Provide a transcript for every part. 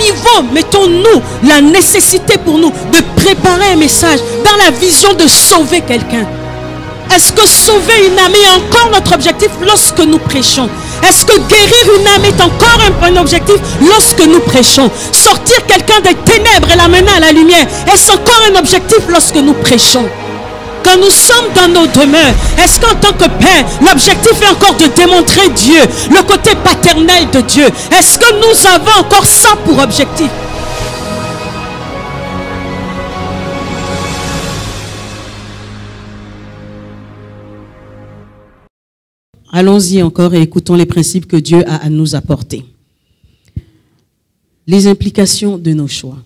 niveau mettons-nous la nécessité pour nous de préparer un message dans la vision de sauver quelqu'un? Est-ce que sauver une âme est encore notre objectif lorsque nous prêchons? Est-ce que guérir une âme est encore un objectif lorsque nous prêchons? Sortir quelqu'un des ténèbres et l'amener à la lumière, est-ce encore un objectif lorsque nous prêchons? Quand nous sommes dans nos demeures, est-ce qu'en tant que Père, l'objectif est encore de démontrer Dieu, le côté paternel de Dieu? Est-ce que nous avons encore ça pour objectif? Allons-y encore et écoutons les principes que Dieu a à nous apporter. Les implications de nos choix.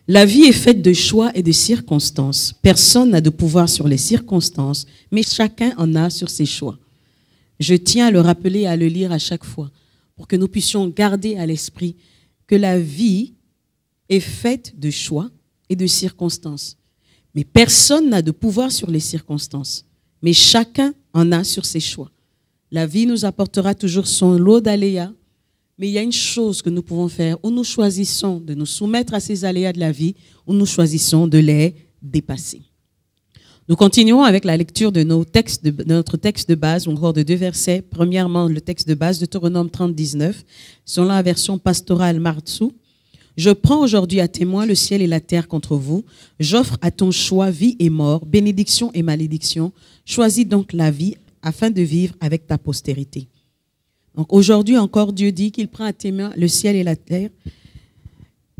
La vie est faite de choix et de circonstances. Personne n'a de pouvoir sur les circonstances, mais chacun en a sur ses choix. Je tiens à le rappeler et à le lire à chaque fois pour que nous puissions garder à l'esprit que la vie est faite de choix et de circonstances. Mais personne n'a de pouvoir sur les circonstances, mais chacun en a sur ses choix. La vie nous apportera toujours son lot d'aléas, mais il y a une chose que nous pouvons faire, où nous choisissons de nous soumettre à ces aléas de la vie, ou nous choisissons de les dépasser. Nous continuons avec la lecture de notre texte de base, encore de 2 versets. Premièrement, le texte de base, Deutéronome 30, 19, selon la version pastorale Martsou. Je prends aujourd'hui à témoin le ciel et la terre contre vous. J'offre à ton choix vie et mort, bénédiction et malédiction. Choisis donc la vie afin de vivre avec ta postérité. Donc aujourd'hui encore, Dieu dit qu'il prend à témoin le ciel et la terre,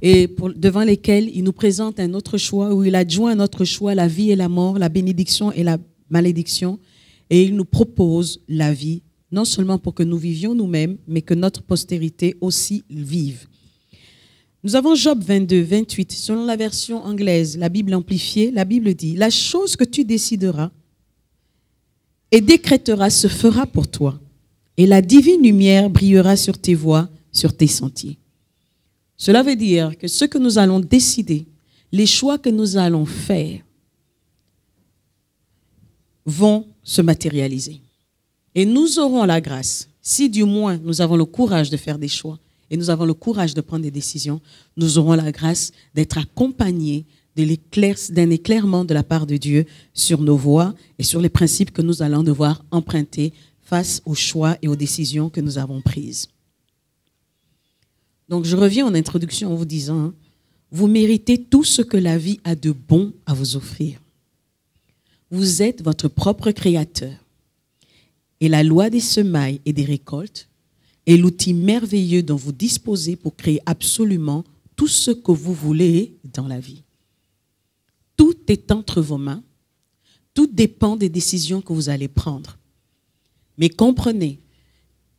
et devant lesquels il nous présente un autre choix, où il adjoint à notre choix la vie et la mort, la bénédiction et la malédiction, et il nous propose la vie, non seulement pour que nous vivions nous-mêmes, mais que notre postérité aussi vive. Nous avons Job 22, 28, selon la version anglaise, la Bible amplifiée, la Bible dit « La chose que tu décideras et décréteras se fera pour toi. Et la divine lumière brillera sur tes voies, sur tes sentiers. » Cela veut dire que ce que nous allons décider, les choix que nous allons faire, vont se matérialiser. Et nous aurons la grâce, si du moins nous avons le courage de faire des choix et nous avons le courage de prendre des décisions, nous aurons la grâce d'être accompagnés d'un éclairement de la part de Dieu sur nos voies et sur les principes que nous allons devoir emprunter face aux choix et aux décisions que nous avons prises. Donc je reviens en introduction en vous disant, vous méritez tout ce que la vie a de bon à vous offrir. Vous êtes votre propre créateur. Et la loi des semailles et des récoltes est l'outil merveilleux dont vous disposez pour créer absolument tout ce que vous voulez dans la vie. Tout est entre vos mains. Tout dépend des décisions que vous allez prendre. Mais comprenez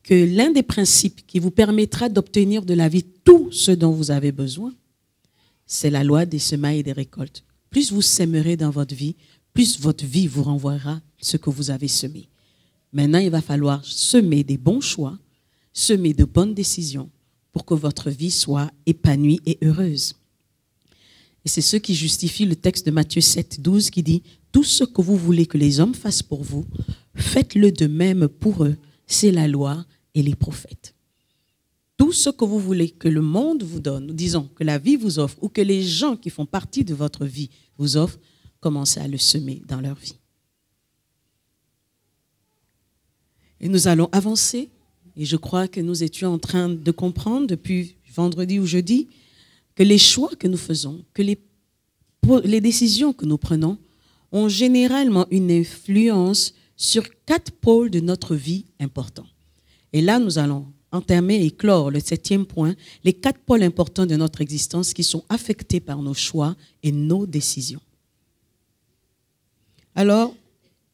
que l'un des principes qui vous permettra d'obtenir de la vie tout ce dont vous avez besoin, c'est la loi des semailles et des récoltes. Plus vous sèmerez dans votre vie, plus votre vie vous renvoiera ce que vous avez semé. Maintenant, il va falloir semer des bons choix, semer de bonnes décisions pour que votre vie soit épanouie et heureuse. Et c'est ce qui justifie le texte de Matthieu 7, 12 qui dit « Tout ce que vous voulez que les hommes fassent pour vous, faites-le de même pour eux. C'est la loi et les prophètes. » Tout ce que vous voulez que le monde vous donne, disons que la vie vous offre, ou que les gens qui font partie de votre vie vous offrent, commencez à le semer dans leur vie. Et nous allons avancer, et je crois que nous étions en train de comprendre depuis vendredi ou jeudi, que les choix que nous faisons, que les décisions que nous prenons ont généralement une influence sur 4 pôles de notre vie importants. Et là, nous allons entamer et clore le 7e point, les 4 pôles importants de notre existence qui sont affectés par nos choix et nos décisions. Alors,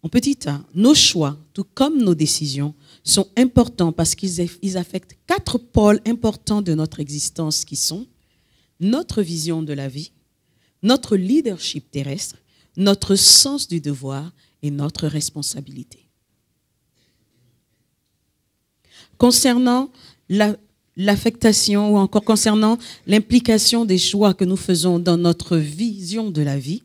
en petit a, nos choix, tout comme nos décisions, sont importants parce qu'ils affectent 4 pôles importants de notre existence qui sont notre vision de la vie, notre leadership terrestre, notre sens du devoir et notre responsabilité. Concernant l'affectation ou encore concernant l'implication des choix que nous faisons dans notre vision de la vie,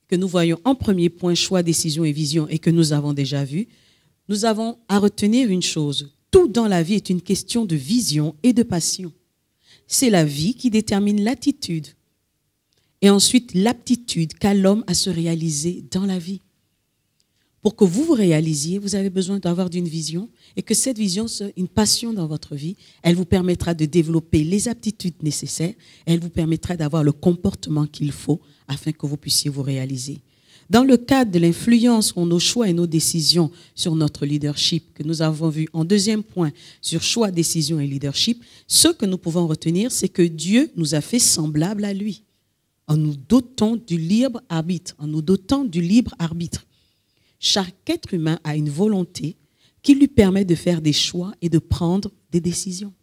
que nous voyons en premier point, choix, décision et vision, et que nous avons déjà vu, nous avons à retenir une chose. Tout dans la vie est une question de vision et de passion. C'est la vie qui détermine l'attitude et ensuite l'aptitude qu'a l'homme à se réaliser dans la vie. Pour que vous vous réalisiez, vous avez besoin d'avoir d'une vision et que cette vision soit une passion dans votre vie. Elle vous permettra de développer les aptitudes nécessaires. Elle vous permettra d'avoir le comportement qu'il faut afin que vous puissiez vous réaliser. Dans le cadre de l'influence qu'ont nos choix et nos décisions sur notre leadership, que nous avons vu en deuxième point sur choix, décision et leadership, ce que nous pouvons retenir, c'est que Dieu nous a fait semblables à lui, en nous dotant du libre arbitre, Chaque être humain a une volonté qui lui permet de faire des choix et de prendre des décisions.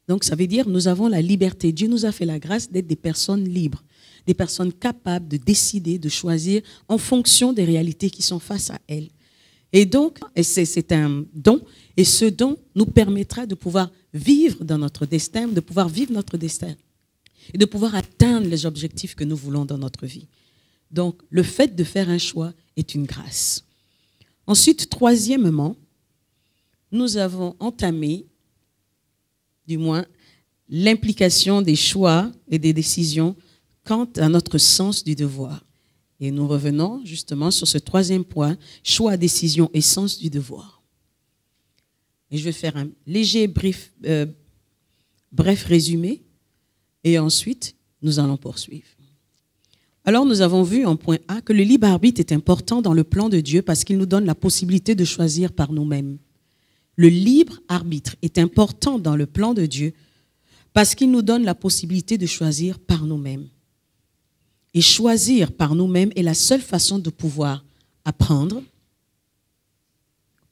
Donc ça veut dire que nous avons la liberté. Dieu nous a fait la grâce d'être des personnes libres, des personnes capables de décider, de choisir en fonction des réalités qui sont face à elles. Et donc, c'est un don, et ce don nous permettra de pouvoir vivre dans notre destin, de pouvoir vivre notre destin et de pouvoir atteindre les objectifs que nous voulons dans notre vie. Donc, le fait de faire un choix est une grâce. Ensuite, troisièmement, nous avons entamé, du moins, l'implication des choix et des décisions quant à notre sens du devoir. Et nous revenons justement sur ce troisième point, choix, décision et sens du devoir. Et je vais faire un léger, bref résumé, et ensuite, nous allons poursuivre. Alors, nous avons vu en point A que le libre arbitre est important dans le plan de Dieu parce qu'il nous donne la possibilité de choisir par nous-mêmes. Le libre arbitre est important dans le plan de Dieu parce qu'il nous donne la possibilité de choisir par nous-mêmes. Et choisir par nous-mêmes est la seule façon de pouvoir apprendre,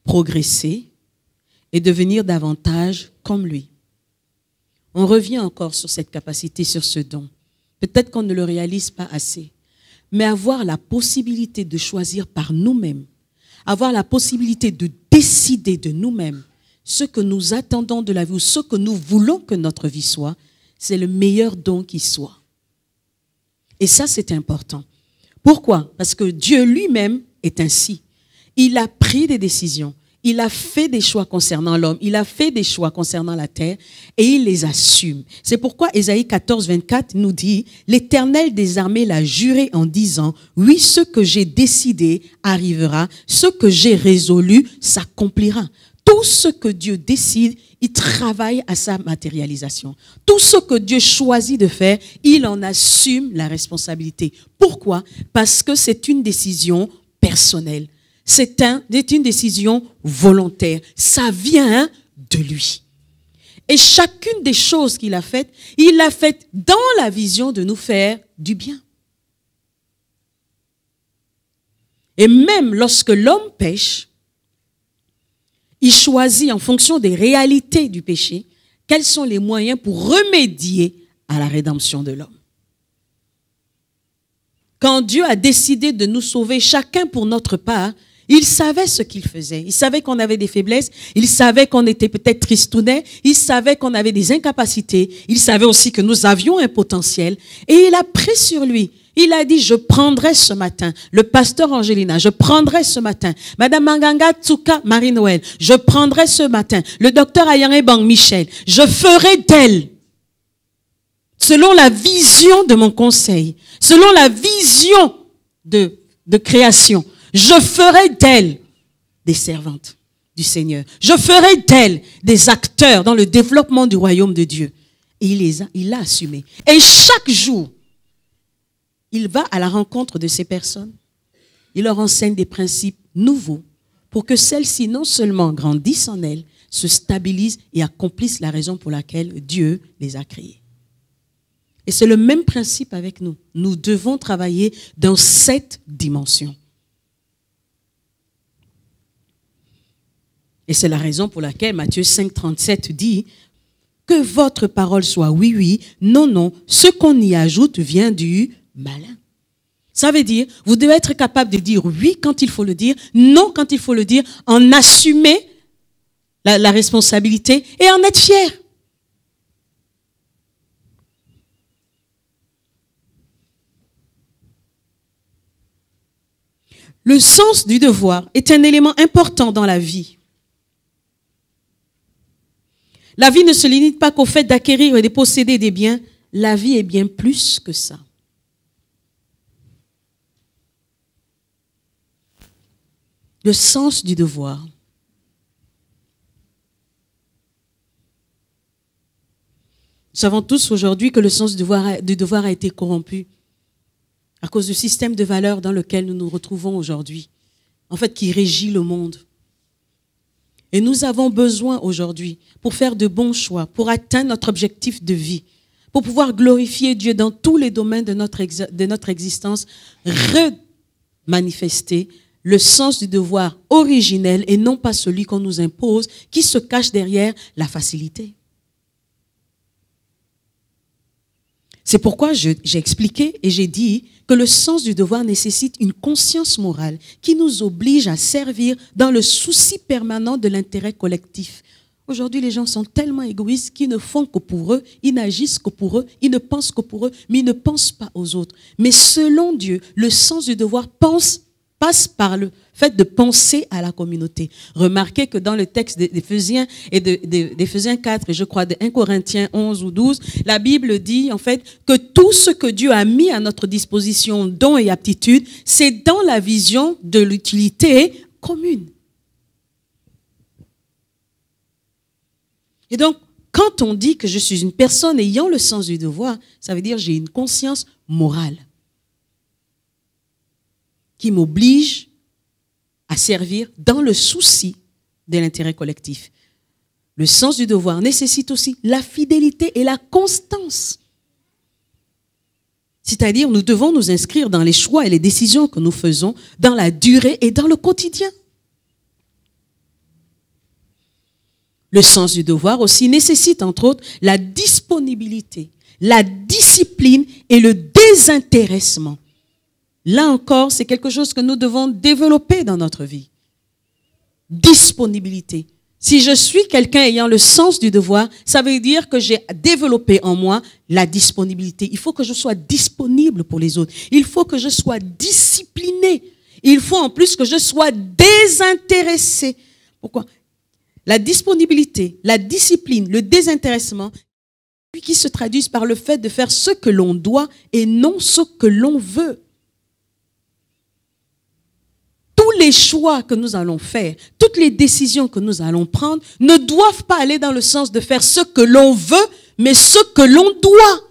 progresser et devenir davantage comme lui. On revient encore sur cette capacité, sur ce don. Peut-être qu'on ne le réalise pas assez, mais avoir la possibilité de choisir par nous-mêmes, avoir la possibilité de décider de nous-mêmes ce que nous attendons de la vie ou ce que nous voulons que notre vie soit, c'est le meilleur don qui soit. Et ça, c'est important. Pourquoi? Parce que Dieu lui-même est ainsi. Il a pris des décisions. Il a fait des choix concernant l'homme. Il a fait des choix concernant la terre et il les assume. C'est pourquoi Ésaïe 14, 24 nous dit « L'Éternel des armées l'a juré en disant « Oui, ce que j'ai décidé arrivera, ce que j'ai résolu s'accomplira. » Tout ce que Dieu décide, il travaille à sa matérialisation. Tout ce que Dieu choisit de faire, il en assume la responsabilité. Pourquoi? Parce que c'est une décision personnelle. C'est une décision volontaire. Ça vient de lui. Et chacune des choses qu'il a faites, il l'a faite dans la vision de nous faire du bien. Et même lorsque l'homme pêche, il choisit en fonction des réalités du péché, quels sont les moyens pour remédier à la rédemption de l'homme. Quand Dieu a décidé de nous sauver chacun pour notre part, il savait ce qu'il faisait. Il savait qu'on avait des faiblesses. Il savait qu'on était peut-être tristounets. Il savait qu'on avait des incapacités. Il savait aussi que nous avions un potentiel. Et il a pris sur lui. Il a dit, je prendrai ce matin le pasteur Angelina, je prendrai ce matin Madame Manganga Tsuka Marie-Noël, je prendrai ce matin le docteur Ayane Bang Michel, je ferai d'elle, selon la vision de mon conseil, selon la vision de création, je ferai d'elle des servantes du Seigneur. Je ferai d'elle des acteurs dans le développement du royaume de Dieu. Et il l'a assumé. Et chaque jour, il va à la rencontre de ces personnes. Il leur enseigne des principes nouveaux pour que celles-ci non seulement grandissent en elles, se stabilisent et accomplissent la raison pour laquelle Dieu les a créées. Et c'est le même principe avec nous. Nous devons travailler dans cette dimension. Et c'est la raison pour laquelle Matthieu 5, 37 dit que votre parole soit oui, oui, non, non. Ce qu'on y ajoute vient du malin. Ça veut dire, vous devez être capable de dire oui quand il faut le dire, non quand il faut le dire, en assumer la responsabilité et en être fier. Le sens du devoir est un élément important dans la vie. La vie ne se limite pas qu'au fait d'acquérir et de posséder des biens. La vie est bien plus que ça. Le sens du devoir. Nous savons tous aujourd'hui que le sens du devoir a été corrompu à cause du système de valeurs dans lequel nous nous retrouvons aujourd'hui, en fait, qui régit le monde. Et nous avons besoin aujourd'hui, pour faire de bons choix, pour atteindre notre objectif de vie, pour pouvoir glorifier Dieu dans tous les domaines de notre existence, remanifester le sens du devoir originel et non pas celui qu'on nous impose, qui se cache derrière la facilité. C'est pourquoi j'ai expliqué et j'ai dit que le sens du devoir nécessite une conscience morale qui nous oblige à servir dans le souci permanent de l'intérêt collectif. Aujourd'hui, les gens sont tellement égoïstes qu'ils ne font que pour eux, ils n'agissent que pour eux, ils ne pensent que pour eux, mais ils ne pensent pas aux autres. Mais selon Dieu, le sens du devoir passe par le fait de penser à la communauté. Remarquez que dans le texte d'Éphésiens et d'Éphésiens 4, et je crois de 1 Corinthiens 11 ou 12, la Bible dit en fait que tout ce que Dieu a mis à notre disposition, dons et aptitudes, c'est dans la vision de l'utilité commune. Et donc, quand on dit que je suis une personne ayant le sens du devoir, ça veut dire que j'ai une conscience morale qui m'oblige à servir dans le souci de l'intérêt collectif. Le sens du devoir nécessite aussi la fidélité et la constance. C'est-à-dire, nous devons nous inscrire dans les choix et les décisions que nous faisons, dans la durée et dans le quotidien. Le sens du devoir aussi nécessite, entre autres, la disponibilité, la discipline et le désintéressement. Là encore, c'est quelque chose que nous devons développer dans notre vie. Disponibilité. Si je suis quelqu'un ayant le sens du devoir, ça veut dire que j'ai développé en moi la disponibilité. Il faut que je sois disponible pour les autres. Il faut que je sois discipliné. Il faut en plus que je sois désintéressé. Pourquoi? La disponibilité, la discipline, le désintéressement, qui se traduisent par le fait de faire ce que l'on doit et non ce que l'on veut. Tous les choix que nous allons faire, toutes les décisions que nous allons prendre ne doivent pas aller dans le sens de faire ce que l'on veut, mais ce que l'on doit.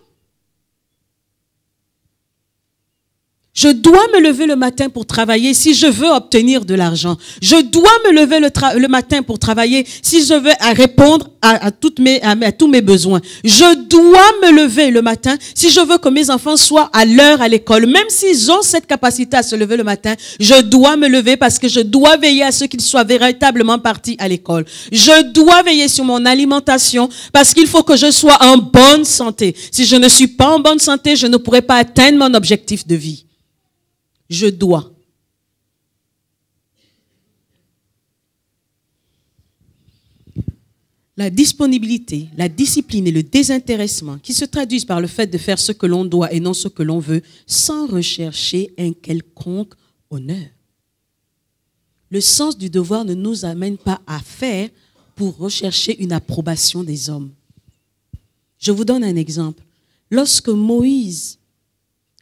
Je dois me lever le matin pour travailler si je veux obtenir de l'argent. Je dois me lever le matin pour travailler si je veux répondre à tous mes besoins. Je dois me lever le matin si je veux que mes enfants soient à l'heure à l'école. Même s'ils ont cette capacité à se lever le matin, je dois me lever parce que je dois veiller à ce qu'ils soient véritablement partis à l'école. Je dois veiller sur mon alimentation parce qu'il faut que je sois en bonne santé. Si je ne suis pas en bonne santé, je ne pourrai pas atteindre mon objectif de vie. Je dois. La disponibilité, la discipline et le désintéressement qui se traduisent par le fait de faire ce que l'on doit et non ce que l'on veut sans rechercher un quelconque honneur. Le sens du devoir ne nous amène pas à faire pour rechercher une approbation des hommes. Je vous donne un exemple. Lorsque Moïse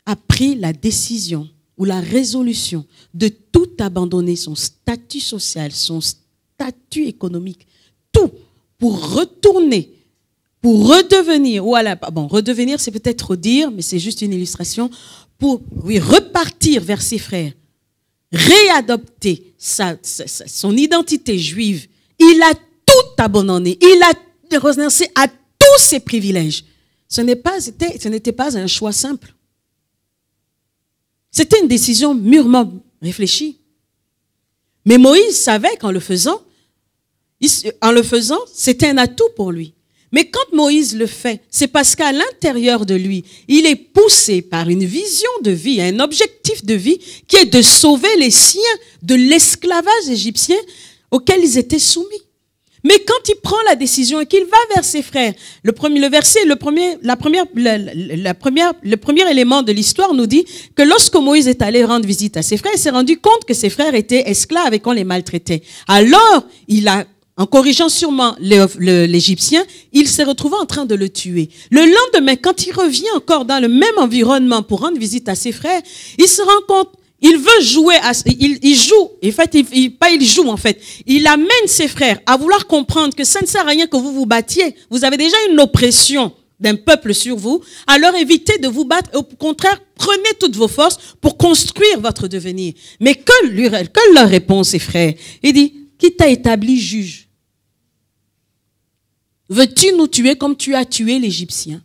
a pris la décision ou la résolution de tout abandonner, son statut social, son statut économique, tout, pour retourner, pour redevenir, redevenir c'est peut-être redire, mais c'est juste une illustration, pour repartir vers ses frères, réadopter son identité juive, il a tout abandonné, il a renoncé à tous ses privilèges. Ce n'était pas un choix simple. C'était une décision mûrement réfléchie. Mais Moïse savait qu'en le faisant, c'était un atout pour lui. Mais quand Moïse le fait, c'est parce qu'à l'intérieur de lui, il est poussé par une vision de vie, un objectif de vie qui est de sauver les siens de l'esclavage égyptien auquel ils étaient soumis. Mais quand il prend la décision et qu'il va vers ses frères, le premier élément de l'histoire nous dit que lorsque Moïse est allé rendre visite à ses frères, il s'est rendu compte que ses frères étaient esclaves et qu'on les maltraitait. Alors, en corrigeant sûrement l'Égyptien, il s'est retrouvé en train de le tuer. Le lendemain, quand il revient encore dans le même environnement pour rendre visite à ses frères, il se rend compte, il veut jouer, il joue, en fait, il amène ses frères à vouloir comprendre que ça ne sert à rien que vous vous battiez. Vous avez déjà une oppression d'un peuple sur vous, alors évitez de vous battre. Au contraire, prenez toutes vos forces pour construire votre devenir. Mais que leur répond ses frères? Il dit, qui t'a établi juge? Veux-tu nous tuer comme tu as tué l'Égyptien?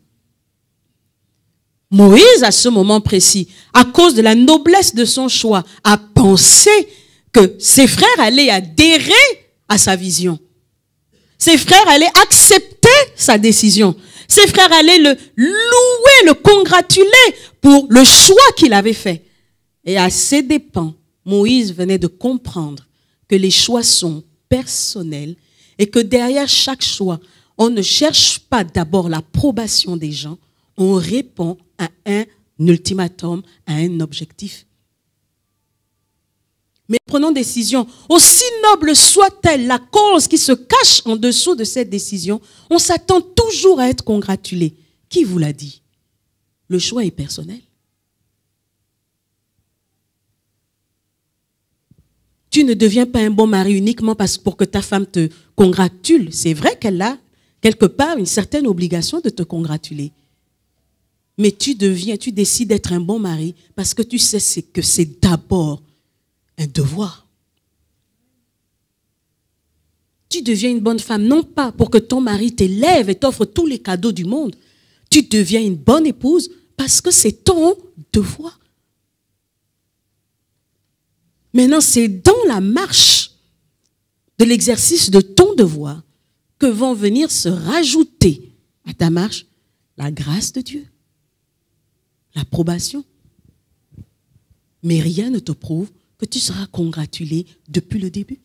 Moïse, à ce moment précis, à cause de la noblesse de son choix, a pensé que ses frères allaient adhérer à sa vision. Ses frères allaient accepter sa décision. Ses frères allaient le louer, le congratuler pour le choix qu'il avait fait. Et à ses dépens, Moïse venait de comprendre que les choix sont personnels et que derrière chaque choix, on ne cherche pas d'abord l'approbation des gens, on répond à un ultimatum, à un objectif. Mais prenons décision, aussi noble soit-elle la cause qui se cache en dessous de cette décision, on s'attend toujours à être congratulé. Qui vous l'a dit? Le choix est personnel. Tu ne deviens pas un bon mari uniquement pour que ta femme te congratule. C'est vrai qu'elle a quelque part une certaine obligation de te congratuler. Mais tu décides d'être un bon mari parce que tu sais que c'est d'abord un devoir. Tu deviens une bonne femme, non pas pour que ton mari t'élève et t'offre tous les cadeaux du monde. Tu deviens une bonne épouse parce que c'est ton devoir. Maintenant, c'est dans la marche de l'exercice de ton devoir que vont venir se rajouter à ta marche la grâce de Dieu, l'approbation. Mais rien ne te prouve que tu seras congratulé depuis le début.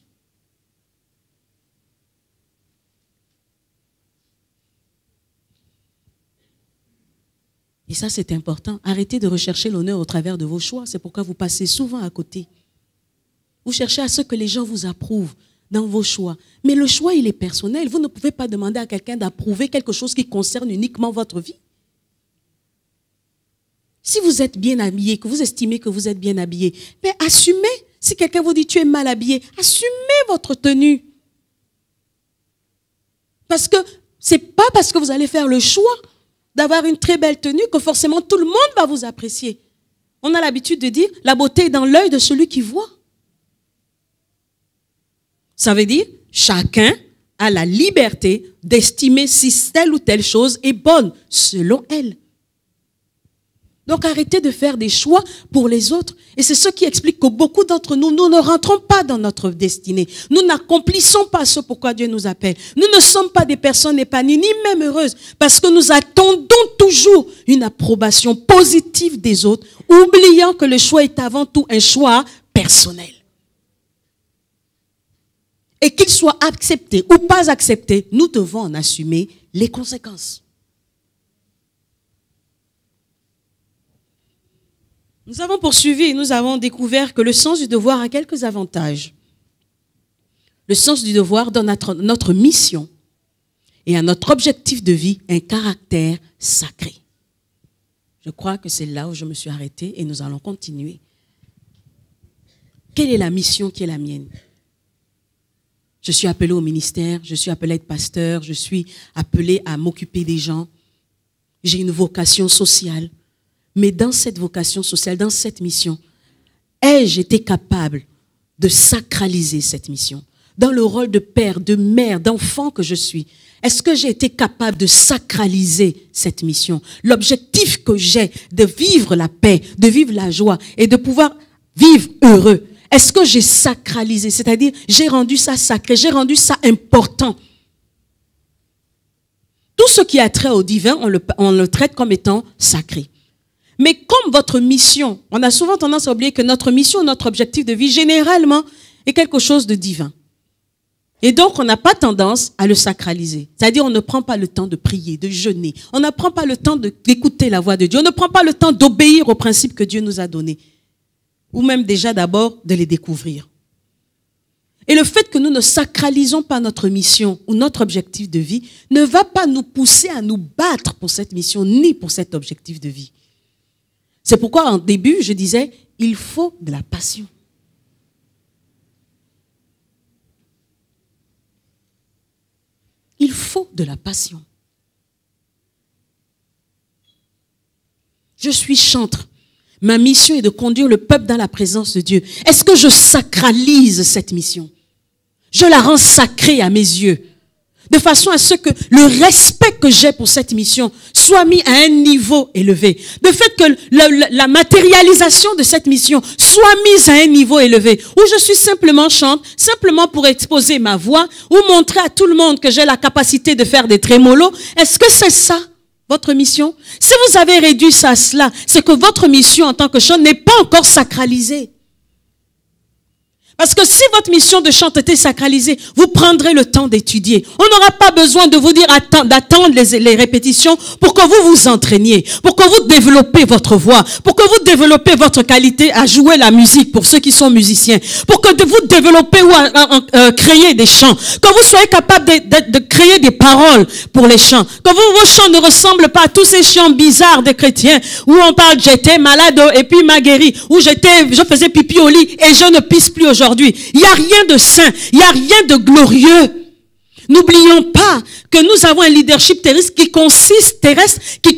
Et ça, c'est important. Arrêtez de rechercher l'honneur au travers de vos choix. C'est pourquoi vous passez souvent à côté. Vous cherchez à ce que les gens vous approuvent dans vos choix. Mais le choix, il est personnel. Vous ne pouvez pas demander à quelqu'un d'approuver quelque chose qui concerne uniquement votre vie. Si vous êtes bien habillé, que vous estimez que vous êtes bien habillé, mais assumez. Si quelqu'un vous dit tu es mal habillé, assumez votre tenue. Parce que ce n'est pas parce que vous allez faire le choix d'avoir une très belle tenue que forcément tout le monde va vous apprécier. On a l'habitude de dire la beauté est dans l'œil de celui qui voit. Ça veut dire chacun a la liberté d'estimer si telle ou telle chose est bonne selon elle. Donc arrêtez de faire des choix pour les autres. Et c'est ce qui explique que beaucoup d'entre nous, nous ne rentrons pas dans notre destinée. Nous n'accomplissons pas ce pourquoi Dieu nous appelle. Nous ne sommes pas des personnes épanouies, ni même heureuses, parce que nous attendons toujours une approbation positive des autres, oubliant que le choix est avant tout un choix personnel. Et qu'il soit accepté ou pas accepté, nous devons en assumer les conséquences. Nous avons poursuivi et nous avons découvert que le sens du devoir a quelques avantages. Le sens du devoir donne à notre mission et à notre objectif de vie un caractère sacré. Je crois que c'est là où je me suis arrêtée et nous allons continuer. Quelle est la mission qui est la mienne? Je suis appelé au ministère, je suis appelé à être pasteur, je suis appelé à m'occuper des gens. J'ai une vocation sociale. Mais dans cette vocation sociale, dans cette mission, ai-je été capable de sacraliser cette mission? Dans le rôle de père, de mère, d'enfant que je suis, est-ce que j'ai été capable de sacraliser cette mission? L'objectif que j'ai de vivre la paix, de vivre la joie et de pouvoir vivre heureux, est-ce que j'ai sacralisé? C'est-à-dire, j'ai rendu ça sacré, j'ai rendu ça important. Tout ce qui a trait au divin, on le traite comme étant sacré. Mais comme votre mission, on a souvent tendance à oublier que notre mission, notre objectif de vie, généralement, est quelque chose de divin. Et donc, on n'a pas tendance à le sacraliser. C'est-à-dire, on ne prend pas le temps de prier, de jeûner. On ne prend pas le temps d'écouter la voix de Dieu. On ne prend pas le temps d'obéir aux principes que Dieu nous a donnés. Ou même déjà d'abord de les découvrir. Et le fait que nous ne sacralisons pas notre mission ou notre objectif de vie ne va pas nous pousser à nous battre pour cette mission ni pour cet objectif de vie. C'est pourquoi en début, je disais, il faut de la passion. Il faut de la passion. Je suis chantre. Ma mission est de conduire le peuple dans la présence de Dieu. Est-ce que je sacralise cette mission? Je la rends sacrée à mes yeux. De façon à ce que le respect que j'ai pour cette mission soit mis à un niveau élevé. De fait que la matérialisation de cette mission soit mise à un niveau élevé. Où je suis simplement chante, simplement pour exposer ma voix, ou montrer à tout le monde que j'ai la capacité de faire des trémolos. Est-ce que c'est ça, votre mission? Si vous avez réduit ça à cela, c'est que votre mission en tant que chante n'est pas encore sacralisée. Parce que si votre mission de chant était sacralisée, vous prendrez le temps d'étudier. On n'aura pas besoin de vous dire d'attendre les répétitions pour que vous vous entraîniez, pour que vous développez votre voix, pour que vous développez votre qualité à jouer la musique pour ceux qui sont musiciens, pour que vous développez ou créer des chants, que vous soyez capable de créer des paroles pour les chants, que vos chants ne ressemblent pas à tous ces chants bizarres des chrétiens où on parle j'étais malade et puis m'a guéri, où je faisais pipi au lit et je ne pisse plus aujourd'hui. Il n'y a rien de saint, il n'y a rien de glorieux. N'oublions pas que nous avons un leadership terrestre qui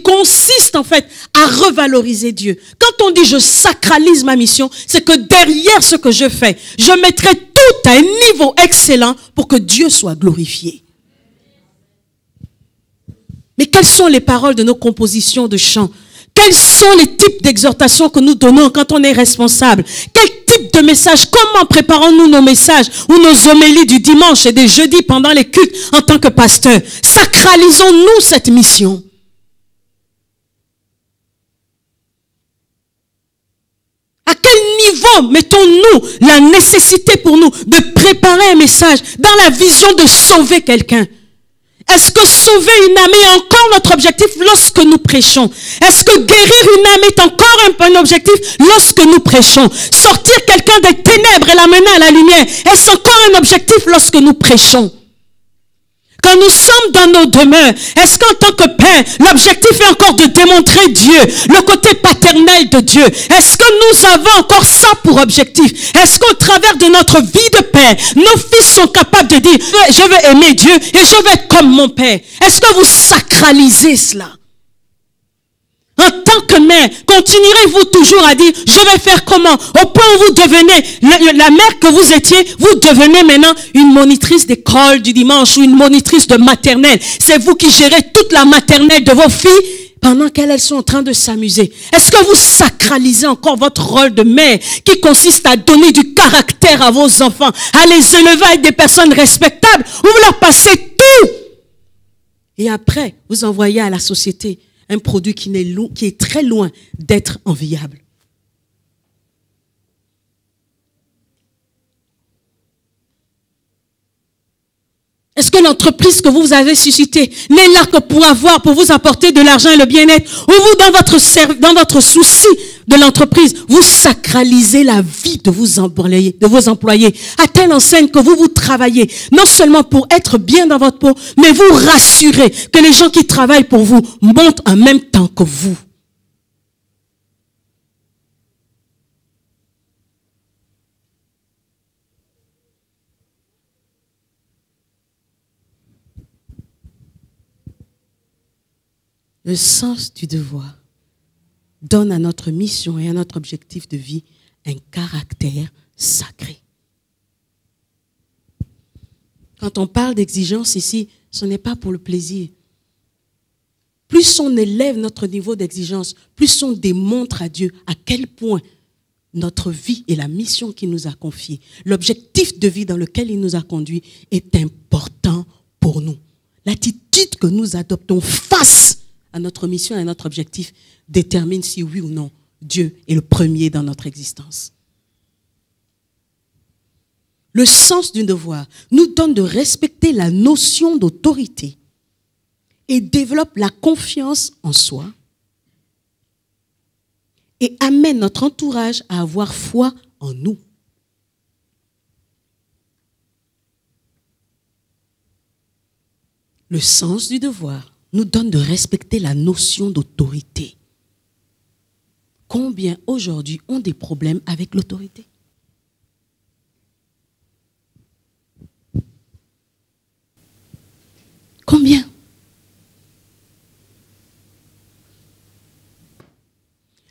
consiste en fait à revaloriser Dieu. Quand on dit je sacralise ma mission, c'est que derrière ce que je fais, je mettrai tout à un niveau excellent pour que Dieu soit glorifié. Mais quelles sont les paroles de nos compositions de chants? Quels sont les types d'exhortations que nous donnons quand on est responsable? Quel type de message? Comment préparons-nous nos messages ou nos homélies du dimanche et des jeudis pendant les cultes en tant que pasteur? Sacralisons-nous cette mission. À quel niveau mettons-nous la nécessité pour nous de préparer un message dans la vision de sauver quelqu'un? Est-ce que sauver une âme est encore notre objectif lorsque nous prêchons? Est-ce que guérir une âme est encore un objectif lorsque nous prêchons? Sortir quelqu'un des ténèbres et l'amener à la lumière, est-ce encore un objectif lorsque nous prêchons? Quand nous sommes dans nos demeures, est-ce qu'en tant que père, l'objectif est encore de démontrer Dieu, le côté paternel de Dieu? Est-ce que nous avons encore ça pour objectif? Est-ce qu'au travers de notre vie de père, nos fils sont capables de dire, je veux aimer Dieu et je veux être comme mon père? Est-ce que vous sacralisez cela? En tant que mère, continuerez-vous toujours à dire, je vais faire comment? Au point où vous devenez, la mère que vous étiez, vous devenez maintenant une monitrice d'école du dimanche ou une monitrice de maternelle. C'est vous qui gérez toute la maternelle de vos filles pendant qu'elles sont en train de s'amuser. Est-ce que vous sacralisez encore votre rôle de mère qui consiste à donner du caractère à vos enfants, à les élever avec des personnes respectables, où vous leur passez tout? Et après, vous envoyez à la société un produit qui est très loin d'être enviable. Est-ce que l'entreprise que vous avez suscitée n'est là que pour vous apporter de l'argent et le bien-être? Ou vous, dans votre souci de l'entreprise, vous sacralisez la vie de vos employés à telle enseigne que vous travaillez, non seulement pour être bien dans votre peau, mais vous rassurez que les gens qui travaillent pour vous montent en même temps que vous. Le sens du devoir donne à notre mission et à notre objectif de vie un caractère sacré. Quand on parle d'exigence ici, ce n'est pas pour le plaisir. Plus on élève notre niveau d'exigence, plus on démontre à Dieu à quel point notre vie et la mission qu'il nous a confiée, l'objectif de vie dans lequel il nous a conduits est important pour nous. L'attitude que nous adoptons face à notre mission et à notre objectif détermine si oui ou non Dieu est le premier dans notre existence. Le sens du devoir nous donne de respecter la notion d'autorité et développe la confiance en soi et amène notre entourage à avoir foi en nous. Le sens du devoir nous donne de respecter la notion d'autorité. Combien aujourd'hui ont des problèmes avec l'autorité? Combien?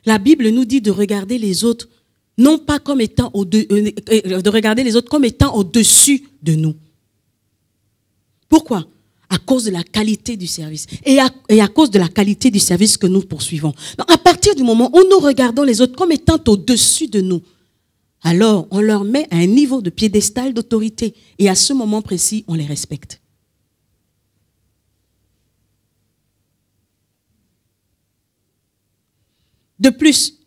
La Bible nous dit de regarder les autres, non pas comme étant de regarder les autres comme étant au-dessus de nous. Pourquoi? À cause de la qualité du service et à cause de la qualité du service que nous poursuivons. Donc, à partir du moment où nous regardons les autres comme étant au-dessus de nous, alors on leur met à un niveau de piédestal d'autorité et à ce moment précis, on les respecte. De plus,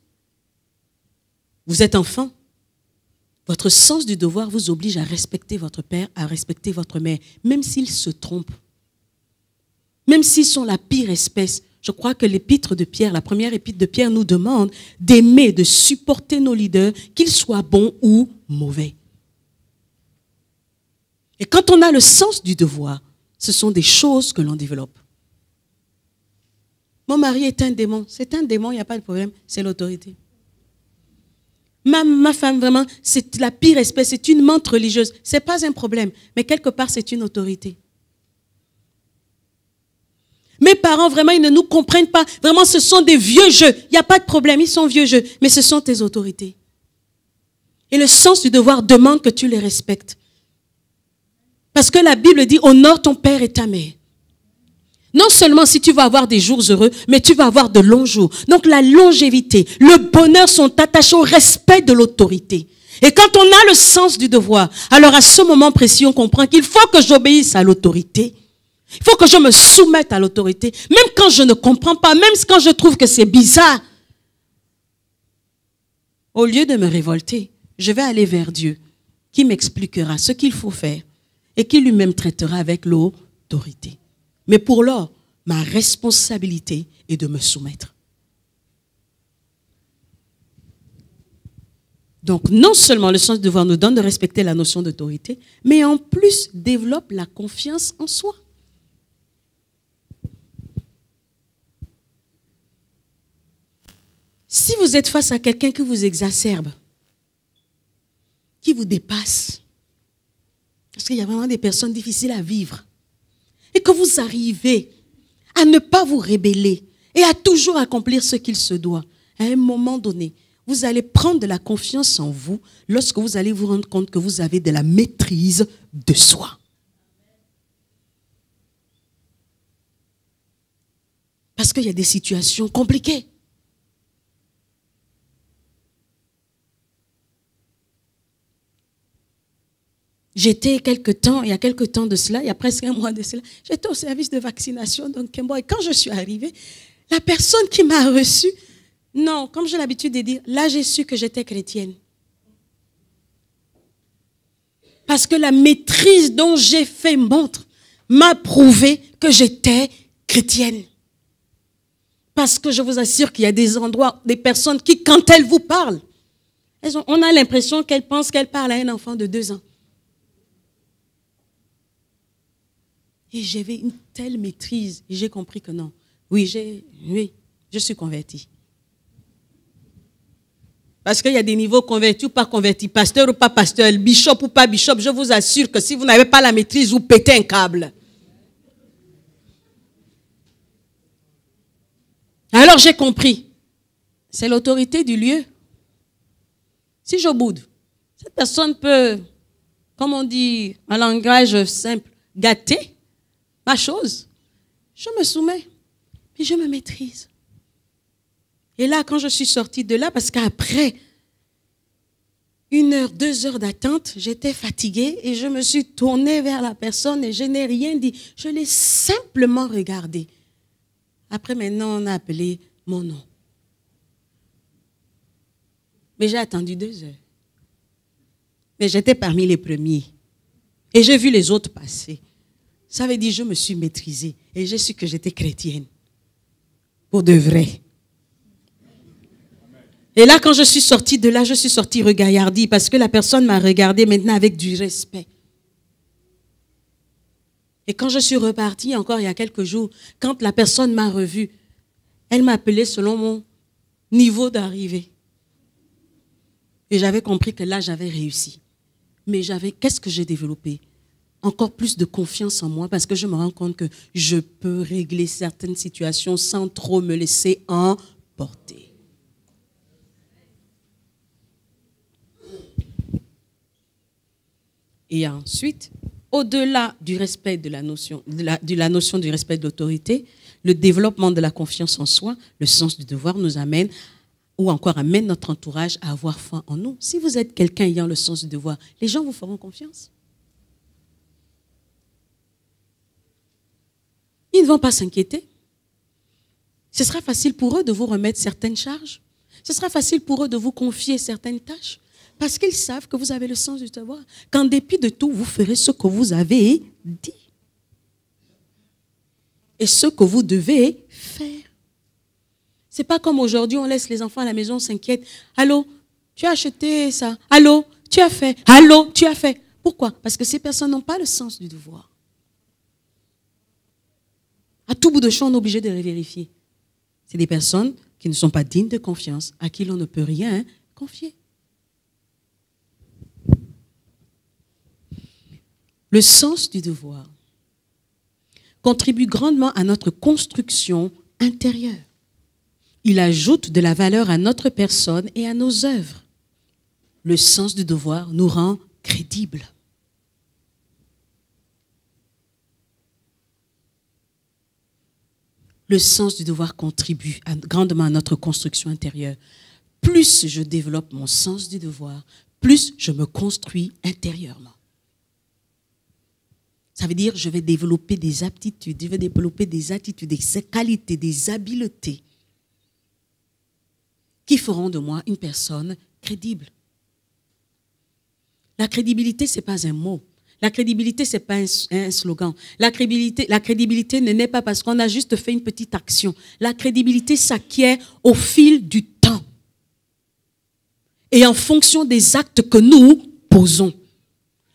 vous êtes enfant, votre sens du devoir vous oblige à respecter votre père, à respecter votre mère, même s'ils se trompent. Même s'ils sont la pire espèce. Je crois que l'épître de Pierre, la première épître de Pierre nous demande d'aimer, de supporter nos leaders, qu'ils soient bons ou mauvais. Et quand on a le sens du devoir, ce sont des choses que l'on développe. Mon mari est un démon. C'est un démon, il n'y a pas de problème. C'est l'autorité. Ma femme, vraiment, c'est la pire espèce. C'est une menthe religieuse. Ce n'est pas un problème. Mais quelque part, c'est une autorité. Mes parents, vraiment, ils ne nous comprennent pas. Vraiment, ce sont des vieux jeux. Il n'y a pas de problème, ils sont vieux jeux. Mais ce sont tes autorités. Et le sens du devoir demande que tu les respectes. Parce que la Bible dit, honore ton père et ta mère. Non seulement si tu vas avoir des jours heureux, mais tu vas avoir de longs jours. Donc la longévité, le bonheur sont attachés au respect de l'autorité. Et quand on a le sens du devoir, alors à ce moment précis, on comprend qu'il faut que j'obéisse à l'autorité. Il faut que je me soumette à l'autorité. Même quand je ne comprends pas, même quand je trouve que c'est bizarre. Au lieu de me révolter, je vais aller vers Dieu qui m'expliquera ce qu'il faut faire et qui lui-même traitera avec l'autorité. Mais pour lors, ma responsabilité est de me soumettre. Donc, non seulement le sens du devoir nous donne de respecter la notion d'autorité, mais en plus développe la confiance en soi. Si vous êtes face à quelqu'un qui vous exacerbe, qui vous dépasse, parce qu'il y a vraiment des personnes difficiles à vivre, et que vous arrivez à ne pas vous rebeller et à toujours accomplir ce qu'il se doit, à un moment donné, vous allez prendre de la confiance en vous lorsque vous allez vous rendre compte que vous avez de la maîtrise de soi. Parce qu'il y a des situations compliquées. J'étais il y a quelque temps de cela, il y a presque un mois de cela, j'étais au service de vaccination dans Kembo. Et quand je suis arrivée, la personne qui m'a reçue, non, comme j'ai l'habitude de dire, là j'ai su que j'étais chrétienne. Parce que la maîtrise dont j'ai fait montre m'a prouvé que j'étais chrétienne. Parce que je vous assure qu'il y a des endroits, des personnes qui, quand elles vous parlent, on a l'impression qu'elles pensent qu'elles parlent à un enfant de 2 ans. Et j'avais une telle maîtrise. Et j'ai compris que non. Oui, je suis convertie. Parce qu'il y a des niveaux convertis ou pas convertis, pasteur ou pas pasteur, bishop ou pas bishop. Je vous assure que si vous n'avez pas la maîtrise, vous pétez un câble. Alors j'ai compris. C'est l'autorité du lieu. Si je boude, cette personne peut, comme on dit en langage simple, gâter ma chose. Je me soumets, puis je me maîtrise. Et là, quand je suis sortie de là, parce qu'après 1 heure, 2 heures d'attente, j'étais fatiguée et je me suis tournée vers la personne et je n'ai rien dit. Je l'ai simplement regardée. Après, maintenant, on a appelé mon nom. Mais j'ai attendu 2 heures. Mais j'étais parmi les premiers. Et j'ai vu les autres passer. Ça veut dire que je me suis maîtrisée. Et j'ai su que j'étais chrétienne. Pour de vrai. Et là, quand je suis sortie de là, je suis sortie regaillardie parce que la personne m'a regardée maintenant avec du respect. Et quand je suis repartie, encore il y a quelques jours, quand la personne m'a revue, elle m'a appelé selon mon niveau d'arrivée. Et j'avais compris que là, j'avais réussi. Mais qu'est-ce que j'ai développé? Encore plus de confiance en moi parce que je me rends compte que je peux régler certaines situations sans trop me laisser emporter. Et ensuite, au-delà du respect de la notion du respect de l'autorité, le développement de la confiance en soi, le sens du devoir nous amène, ou encore amène notre entourage à avoir foi en nous. Si vous êtes quelqu'un ayant le sens du devoir, les gens vous feront confiance. Ils ne vont pas s'inquiéter. Ce sera facile pour eux de vous remettre certaines charges. Ce sera facile pour eux de vous confier certaines tâches. Parce qu'ils savent que vous avez le sens du devoir. Qu'en dépit de tout, vous ferez ce que vous avez dit. Et ce que vous devez faire. Ce n'est pas comme aujourd'hui, on laisse les enfants à la maison, on s'inquiète. Allô, tu as acheté ça. Allô, tu as fait. Allô, tu as fait. Pourquoi? Parce que ces personnes n'ont pas le sens du devoir. À tout bout de champ, on est obligé de les vérifier. C'est des personnes qui ne sont pas dignes de confiance, à qui l'on ne peut rien confier. Le sens du devoir contribue grandement à notre construction intérieure. Il ajoute de la valeur à notre personne et à nos œuvres. Le sens du devoir nous rend crédibles. Le sens du devoir contribue grandement à notre construction intérieure. Plus je développe mon sens du devoir, plus je me construis intérieurement. Ça veut dire que je vais développer des aptitudes, je vais développer des attitudes, des qualités, des habiletés qui feront de moi une personne crédible. La crédibilité, ce n'est pas un mot. La crédibilité, ce n'est pas un slogan. La crédibilité ne naît pas parce qu'on a juste fait une petite action. La crédibilité s'acquiert au fil du temps et en fonction des actes que nous posons.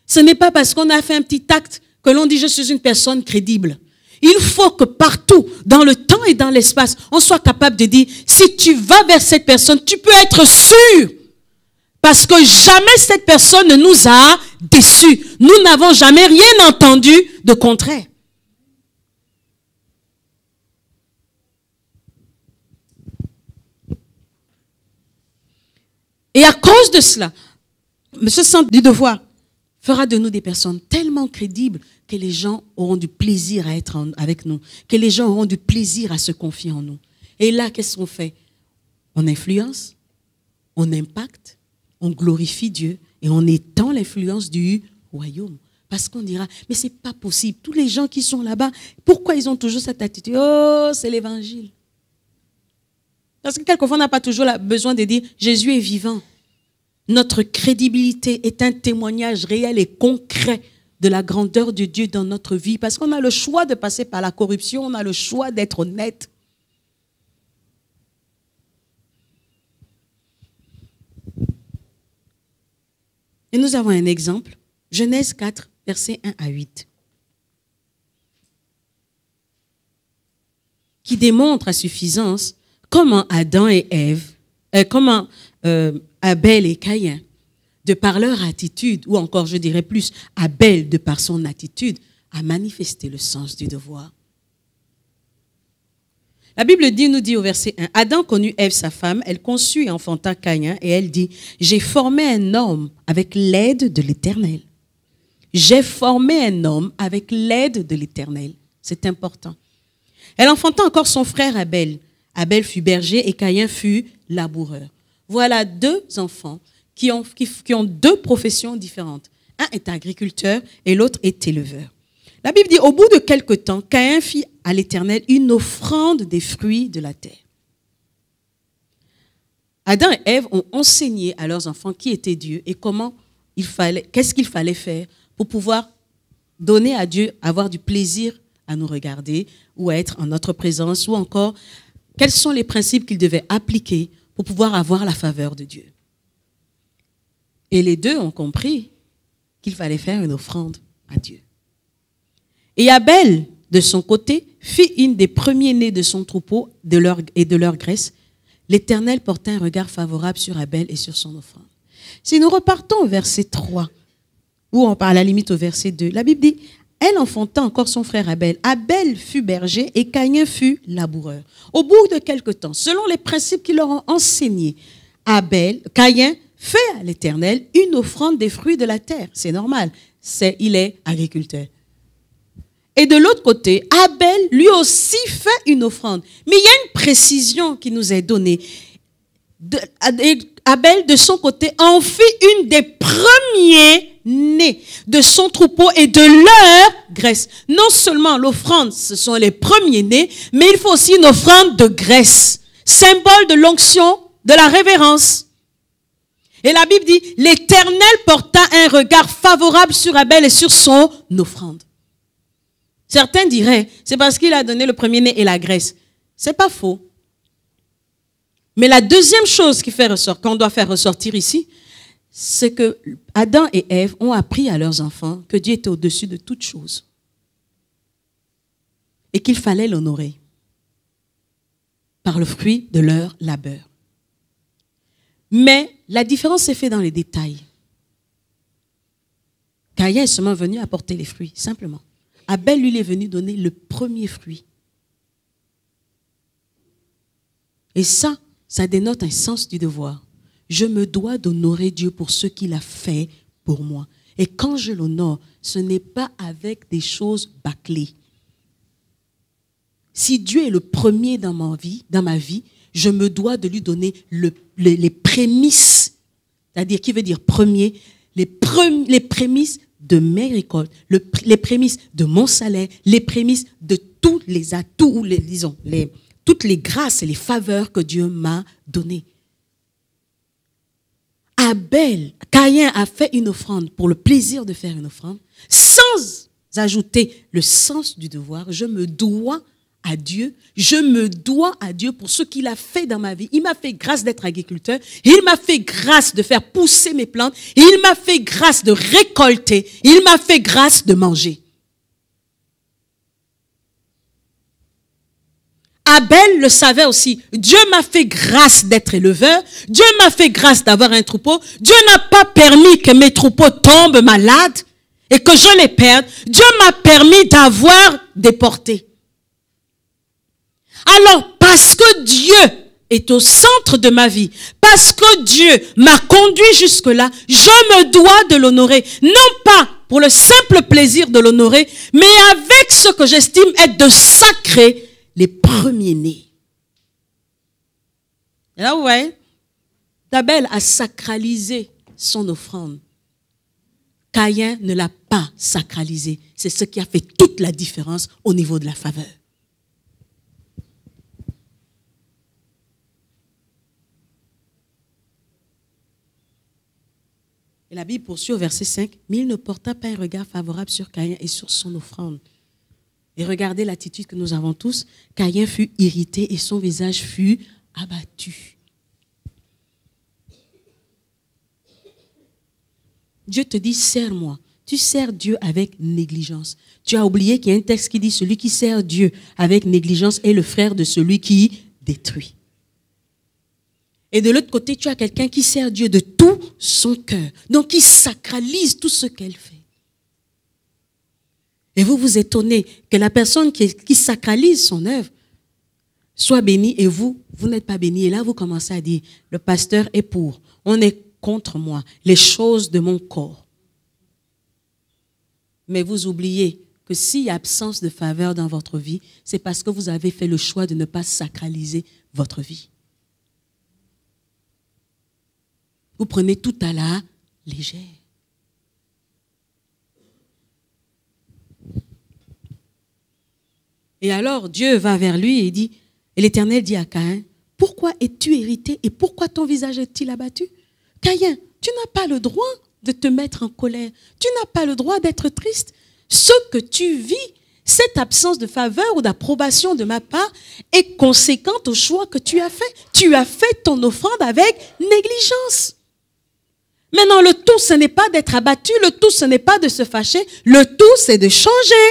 Ce n'est pas parce qu'on a fait un petit acte que l'on dit « je suis une personne crédible ». Il faut que partout, dans le temps et dans l'espace, on soit capable de dire « si tu vas vers cette personne, tu peux être sûr ». Parce que jamais cette personne ne nous a déçus. Nous n'avons jamais rien entendu de contraire. Et à cause de cela, ce sens du devoir fera de nous des personnes tellement crédibles que les gens auront du plaisir à être avec nous, que les gens auront du plaisir à se confier en nous. Et là, qu'est-ce qu'on fait? On influence, on impacte, on glorifie Dieu et on étend l'influence du royaume. Parce qu'on dira, mais ce n'est pas possible. Tous les gens qui sont là-bas, pourquoi ils ont toujours cette attitude? Oh, c'est l'évangile. Parce que quelquefois, on n'a pas toujours besoin de dire, Jésus est vivant. Notre crédibilité est un témoignage réel et concret de la grandeur de Dieu dans notre vie. Parce qu'on a le choix de passer par la corruption, on a le choix d'être honnête. Et nous avons un exemple, Genèse 4, versets 1 à 8, qui démontre à suffisance comment Adam et Ève, Abel et Caïn, de par leur attitude, ou encore je dirais plus, Abel de par son attitude, a manifesté le sens du devoir. La Bible nous dit au verset 1, Adam connut Ève sa femme, elle conçut et enfanta Caïn, et elle dit, j'ai formé un homme avec l'aide de l'Éternel. J'ai formé un homme avec l'aide de l'Éternel. C'est important. Elle enfanta encore son frère Abel. Abel fut berger et Caïn fut laboureur. Voilà deux enfants qui ont deux professions différentes. Un est agriculteur et l'autre est éleveur. La Bible dit, au bout de quelque temps, Caïn fit à l'Éternel une offrande des fruits de la terre. Adam et Ève ont enseigné à leurs enfants qui était Dieu et comment qu'est-ce qu'il fallait faire pour pouvoir donner à Dieu, avoir du plaisir à nous regarder ou à être en notre présence, ou encore quels sont les principes qu'il devait appliquer pour pouvoir avoir la faveur de Dieu. Et les deux ont compris qu'il fallait faire une offrande à Dieu. Et Abel, de son côté, fit une des premiers-nés de son troupeau et de leur graisse. L'Éternel porta un regard favorable sur Abel et sur son offrande. Si nous repartons au verset 3, ou à la limite au verset 2, la Bible dit, elle enfanta encore son frère Abel. Abel fut berger et Caïn fut laboureur. Au bout de quelque temps, selon les principes qu'ils leur ont enseignés, Caïn fait à l'Éternel une offrande des fruits de la terre. C'est normal, il est agriculteur. Et de l'autre côté, Abel lui aussi fait une offrande. Mais il y a une précision qui nous est donnée. Abel, de son côté, en fit une des premiers-nés de son troupeau et de leur graisse. Non seulement l'offrande, ce sont les premiers-nés, mais il faut aussi une offrande de graisse, symbole de l'onction, de la révérence. Et la Bible dit, l'Éternel porta un regard favorable sur Abel et sur son offrande. Certains diraient, c'est parce qu'il a donné le premier-né et la graisse. C'est pas faux. Mais la deuxième chose qu'on doit faire ressortir ici, c'est que Adam et Ève ont appris à leurs enfants que Dieu était au-dessus de toutes choses et qu'il fallait l'honorer par le fruit de leur labeur. Mais la différence s'est faite dans les détails. Caïn est seulement venu apporter les fruits, simplement. Abel, lui, est venu donner le premier fruit. Et ça dénote un sens du devoir. Je me dois d'honorer Dieu pour ce qu'il a fait pour moi. Et quand je l'honore, ce n'est pas avec des choses bâclées. Si Dieu est le premier dans ma vie, je me dois de lui donner les prémices, c'est-à-dire, qui veut dire premier, les prémices de mes récoltes, les prémices de mon salaire, les prémices de tous les atouts, toutes les grâces et les faveurs que Dieu m'a données. Caïn a fait une offrande pour le plaisir de faire une offrande, sans ajouter le sens du devoir. Je me dois à Dieu pour ce qu'il a fait dans ma vie. Il m'a fait grâce d'être agriculteur, il m'a fait grâce de faire pousser mes plantes, il m'a fait grâce de récolter, il m'a fait grâce de manger. Abel le savait aussi. Dieu m'a fait grâce d'être éleveur. Dieu m'a fait grâce d'avoir un troupeau. Dieu n'a pas permis que mes troupeaux tombent malades et que je les perde. Dieu m'a permis d'avoir des portées. Alors, parce que Dieu est au centre de ma vie, parce que Dieu m'a conduit jusque-là, je me dois de l'honorer. Non pas pour le simple plaisir de l'honorer, mais avec ce que j'estime être de sacré, les premiers-nés. Et là, vous voyez, Abel a sacralisé son offrande. Caïn ne l'a pas sacralisé. C'est ce qui a fait toute la différence au niveau de la faveur. Et la Bible poursuit au verset 5. Mais il ne porta pas un regard favorable sur Caïn et sur son offrande. Et regardez l'attitude que nous avons tous. Caïn fut irrité et son visage fut abattu. Dieu te dit, sers-moi. Tu sers Dieu avec négligence. Tu as oublié qu'il y a un texte qui dit, celui qui sert Dieu avec négligence est le frère de celui qui détruit. Et de l'autre côté, tu as quelqu'un qui sert Dieu de tout son cœur. Donc, qui sacralise tout ce qu'elle fait. Et vous vous étonnez que la personne qui sacralise son œuvre soit bénie et vous n'êtes pas béni. Et là, vous commencez à dire, le pasteur est pour, on est contre moi, les choses de mon corps. Mais vous oubliez que s'il y a absence de faveur dans votre vie, c'est parce que vous avez fait le choix de ne pas sacraliser votre vie. Vous prenez tout à la légère. Et alors Dieu va vers lui et dit, et l'Éternel dit à Caïn, pourquoi es-tu irrité et pourquoi ton visage est-il abattu? Caïn, tu n'as pas le droit de te mettre en colère. Tu n'as pas le droit d'être triste. Ce que tu vis, cette absence de faveur ou d'approbation de ma part est conséquente au choix que tu as fait. Tu as fait ton offrande avec négligence. Maintenant, le tout, ce n'est pas d'être abattu. Le tout, ce n'est pas de se fâcher. Le tout, c'est de changer.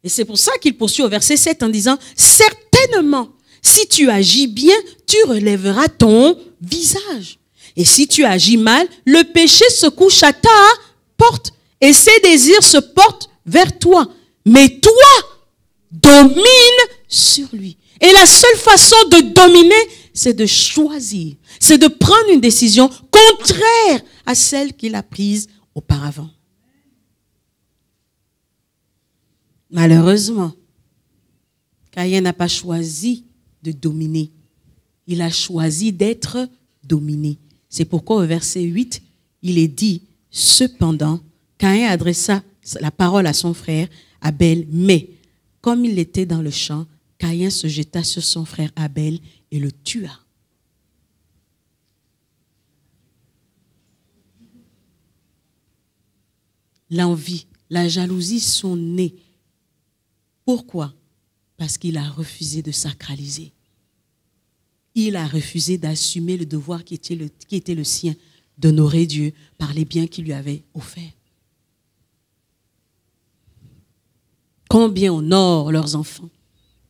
Et c'est pour ça qu'il poursuit au verset 7 en disant, « Certainement, si tu agis bien, tu relèveras ton visage. Et si tu agis mal, le péché se couche à ta porte et ses désirs se portent vers toi. Mais toi, domine sur lui. » Et la seule façon de dominer, c'est de choisir. C'est de prendre une décision contraire à celle qu'il a prise auparavant. Malheureusement, Caïn n'a pas choisi de dominer. Il a choisi d'être dominé. C'est pourquoi au verset 8, il est dit, « Cependant, Caïn adressa la parole à son frère Abel, mais comme il était dans le champ, Caïn se jeta sur son frère Abel et le tua. » L'envie, la jalousie sont nées. Pourquoi? Parce qu'il a refusé de sacraliser. Il a refusé d'assumer le devoir qui était le sien, d'honorer Dieu par les biens qu'il lui avait offerts. Combien honorent leurs enfants,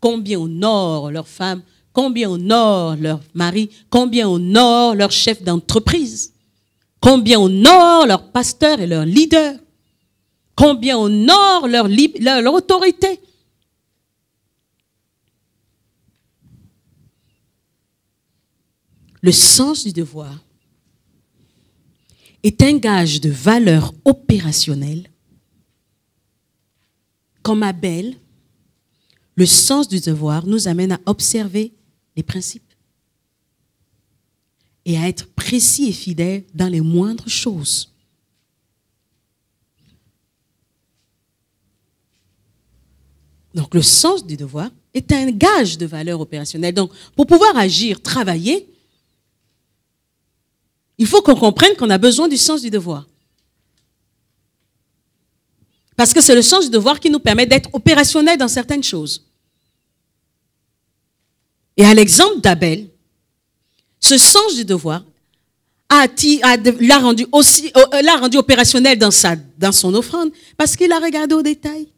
combien honorent leurs femmes, combien honorent leurs maris, combien honorent leurs chefs d'entreprise, combien honorent leurs pasteurs et leurs leaders, combien honorent leur autorité. Le sens du devoir est un gage de valeur opérationnelle. Comme Abel, le sens du devoir nous amène à observer les principes et à être précis et fidèle dans les moindres choses. Donc, le sens du devoir est un gage de valeur opérationnelle. Donc, pour pouvoir agir, travailler, il faut qu'on comprenne qu'on a besoin du sens du devoir. Parce que c'est le sens du devoir qui nous permet d'être opérationnels dans certaines choses. Et à l'exemple d'Abel, ce sens du devoir l'a rendu opérationnel dans son offrande parce qu'il a regardé au détail.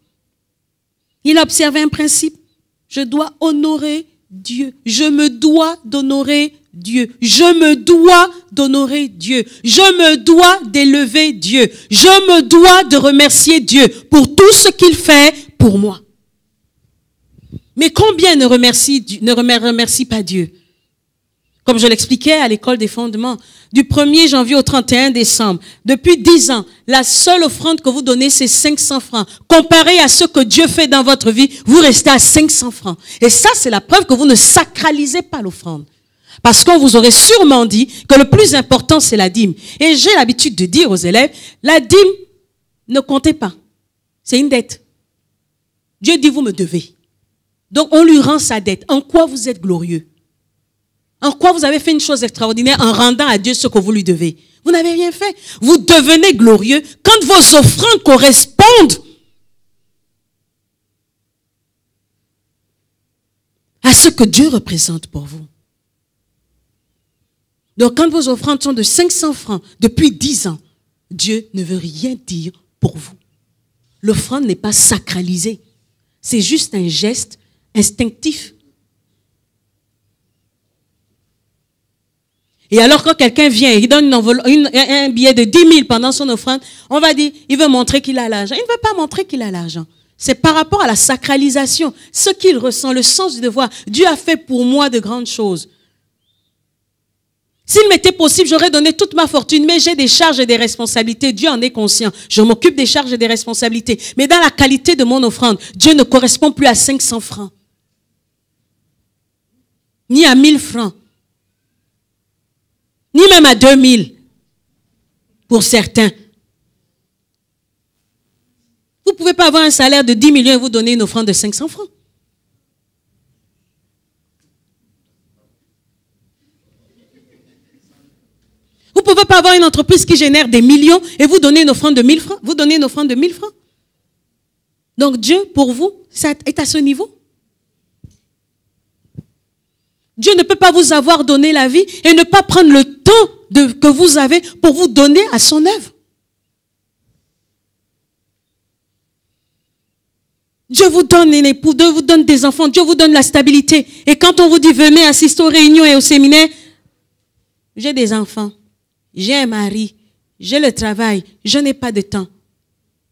Il a observé un principe. Je dois honorer Dieu. Je me dois d'honorer Dieu. Je me dois d'honorer Dieu. Je me dois d'élever Dieu. Je me dois de remercier Dieu pour tout ce qu'il fait pour moi. Mais combien ne remercie pas Dieu? Comme je l'expliquais à l'école des fondements, du 1er janvier au 31 décembre, depuis 10 ans, la seule offrande que vous donnez, c'est 500 francs. Comparé à ce que Dieu fait dans votre vie, vous restez à 500 francs. Et ça, c'est la preuve que vous ne sacralisez pas l'offrande. Parce qu'on vous aurait sûrement dit que le plus important, c'est la dîme. Et j'ai l'habitude de dire aux élèves, la dîme, ne comptez pas. C'est une dette. Dieu dit, vous me devez. Donc, on lui rend sa dette. En quoi vous êtes glorieux? En quoi vous avez fait une chose extraordinaire en rendant à Dieu ce que vous lui devez? Vous n'avez rien fait. Vous devenez glorieux quand vos offrandes correspondent à ce que Dieu représente pour vous. Donc, quand vos offrandes sont de 500 francs depuis 10 ans, Dieu ne veut rien dire pour vous. L'offrande n'est pas sacralisée. C'est juste un geste instinctif. Et alors, quand quelqu'un vient et il donne un billet de 10 000 pendant son offrande, on va dire, il veut montrer qu'il a l'argent. Il ne veut pas montrer qu'il a l'argent. C'est par rapport à la sacralisation, ce qu'il ressent, le sens du devoir. Dieu a fait pour moi de grandes choses. S'il m'était possible, j'aurais donné toute ma fortune, mais j'ai des charges et des responsabilités. Dieu en est conscient. Je m'occupe des charges et des responsabilités. Mais dans la qualité de mon offrande, Dieu ne correspond plus à 500 francs. Ni à 1000 francs. Ni même à 2000 pour certains. Vous ne pouvez pas avoir un salaire de 10 millions et vous donner une offrande de 500 francs. ne pouvez pas avoir une entreprise qui génère des millions et vous donnez une offrande de 1000 francs. Vous donnez une offrande de 1000 francs. Donc Dieu, pour vous, ça est à ce niveau. Dieu ne peut pas vous avoir donné la vie et ne pas prendre le temps que vous avez pour vous donner à son œuvre. Dieu vous donne un époux, Dieu vous donne des enfants, Dieu vous donne la stabilité. Et quand on vous dit venez assister aux réunions et aux séminaires, j'ai des enfants, j'ai un mari, j'ai le travail, je n'ai pas de temps.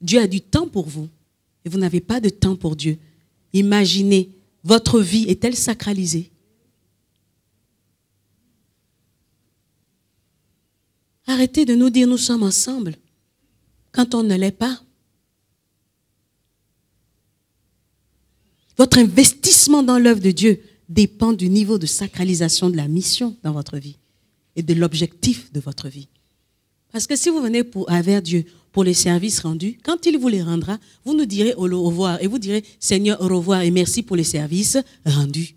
Dieu a du temps pour vous et vous n'avez pas de temps pour Dieu. Imaginez, votre vie est-elle sacralisée? Arrêtez de nous dire nous sommes ensemble quand on ne l'est pas. Votre investissement dans l'œuvre de Dieu dépend du niveau de sacralisation de la mission dans votre vie et de l'objectif de votre vie. Parce que si vous venez vers Dieu pour les services rendus, quand il vous les rendra, vous nous direz au revoir et vous direz Seigneur au revoir et merci pour les services rendus.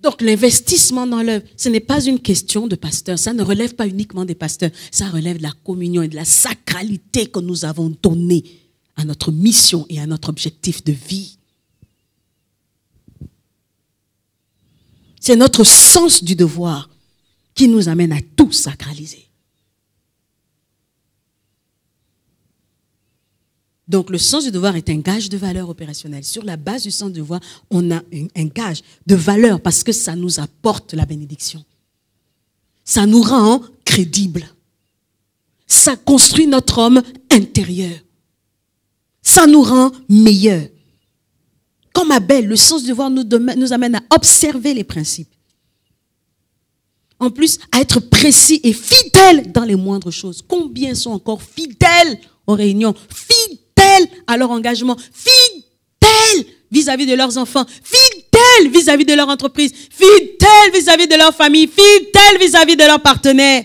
Donc l'investissement dans l'œuvre, ce n'est pas une question de pasteur, ça ne relève pas uniquement des pasteurs, ça relève de la communion et de la sacralité que nous avons donnée à notre mission et à notre objectif de vie. C'est notre sens du devoir qui nous amène à tout sacraliser. Donc, le sens du devoir est un gage de valeur opérationnelle. Sur la base du sens du devoir, on a un gage de valeur parce que ça nous apporte la bénédiction. Ça nous rend crédibles. Ça construit notre homme intérieur. Ça nous rend meilleurs. Comme Abel, le sens du devoir nous amène à observer les principes. En plus, à être précis et fidèles dans les moindres choses. Combien sont encore fidèles aux réunions, fidèles à leur engagement, fidèles vis-à-vis de leurs enfants, fidèles vis-à-vis de leur entreprise, fidèles vis-à-vis de leur famille, fidèles vis-à-vis de leurs partenaires.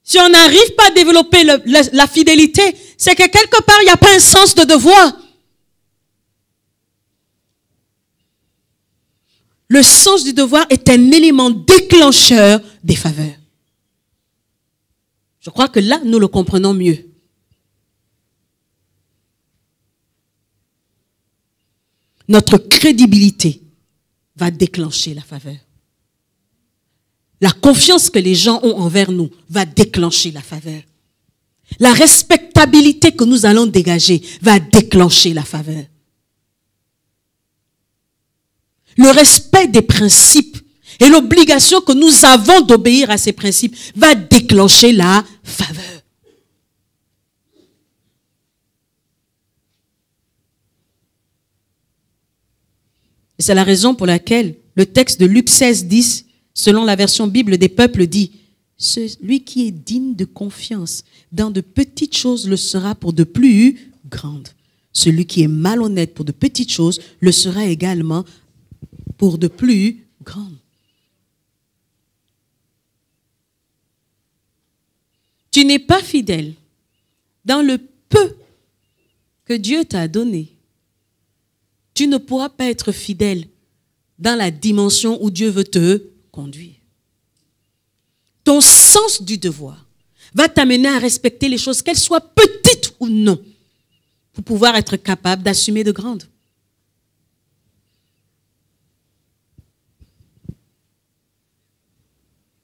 Si on n'arrive pas à développer la fidélité, c'est que quelque part, il n'y a pas un sens de devoir. Le sens du devoir est un élément déclencheur des faveurs. Je crois que là, nous le comprenons mieux. Notre crédibilité va déclencher la faveur. La confiance que les gens ont envers nous va déclencher la faveur. La respectabilité que nous allons dégager va déclencher la faveur. Le respect des principes et l'obligation que nous avons d'obéir à ces principes va déclencher la faveur. Et c'est la raison pour laquelle le texte de Luc 16, 10, selon la version Bible des peuples, dit « Celui qui est digne de confiance dans de petites choses le sera pour de plus grandes. Celui qui est malhonnête pour de petites choses le sera également pour de plus grandes. » Tu n'es pas fidèle dans le peu que Dieu t'a donné. Tu ne pourras pas être fidèle dans la dimension où Dieu veut te conduire. Ton sens du devoir va t'amener à respecter les choses, qu'elles soient petites ou non, pour pouvoir être capable d'assumer de grandes.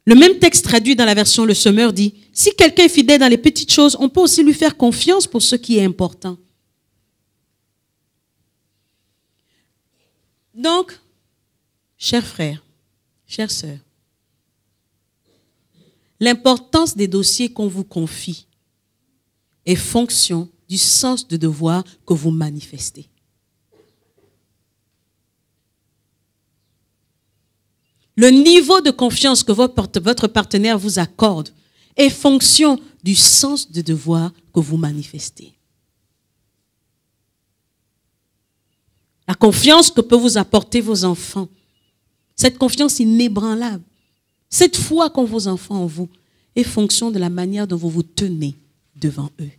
Le même texte traduit dans la version Le Semeur dit « Si quelqu'un est fidèle dans les petites choses, on peut aussi lui faire confiance pour ce qui est important. » Donc, chers frères, chères sœurs, l'importance des dossiers qu'on vous confie est fonction du sens de devoir que vous manifestez. Le niveau de confiance que votre partenaire vous accorde est fonction du sens de devoir que vous manifestez. La confiance que peuvent vous apporter vos enfants, cette confiance inébranlable, cette foi qu'ont vos enfants en vous, est fonction de la manière dont vous vous tenez devant eux.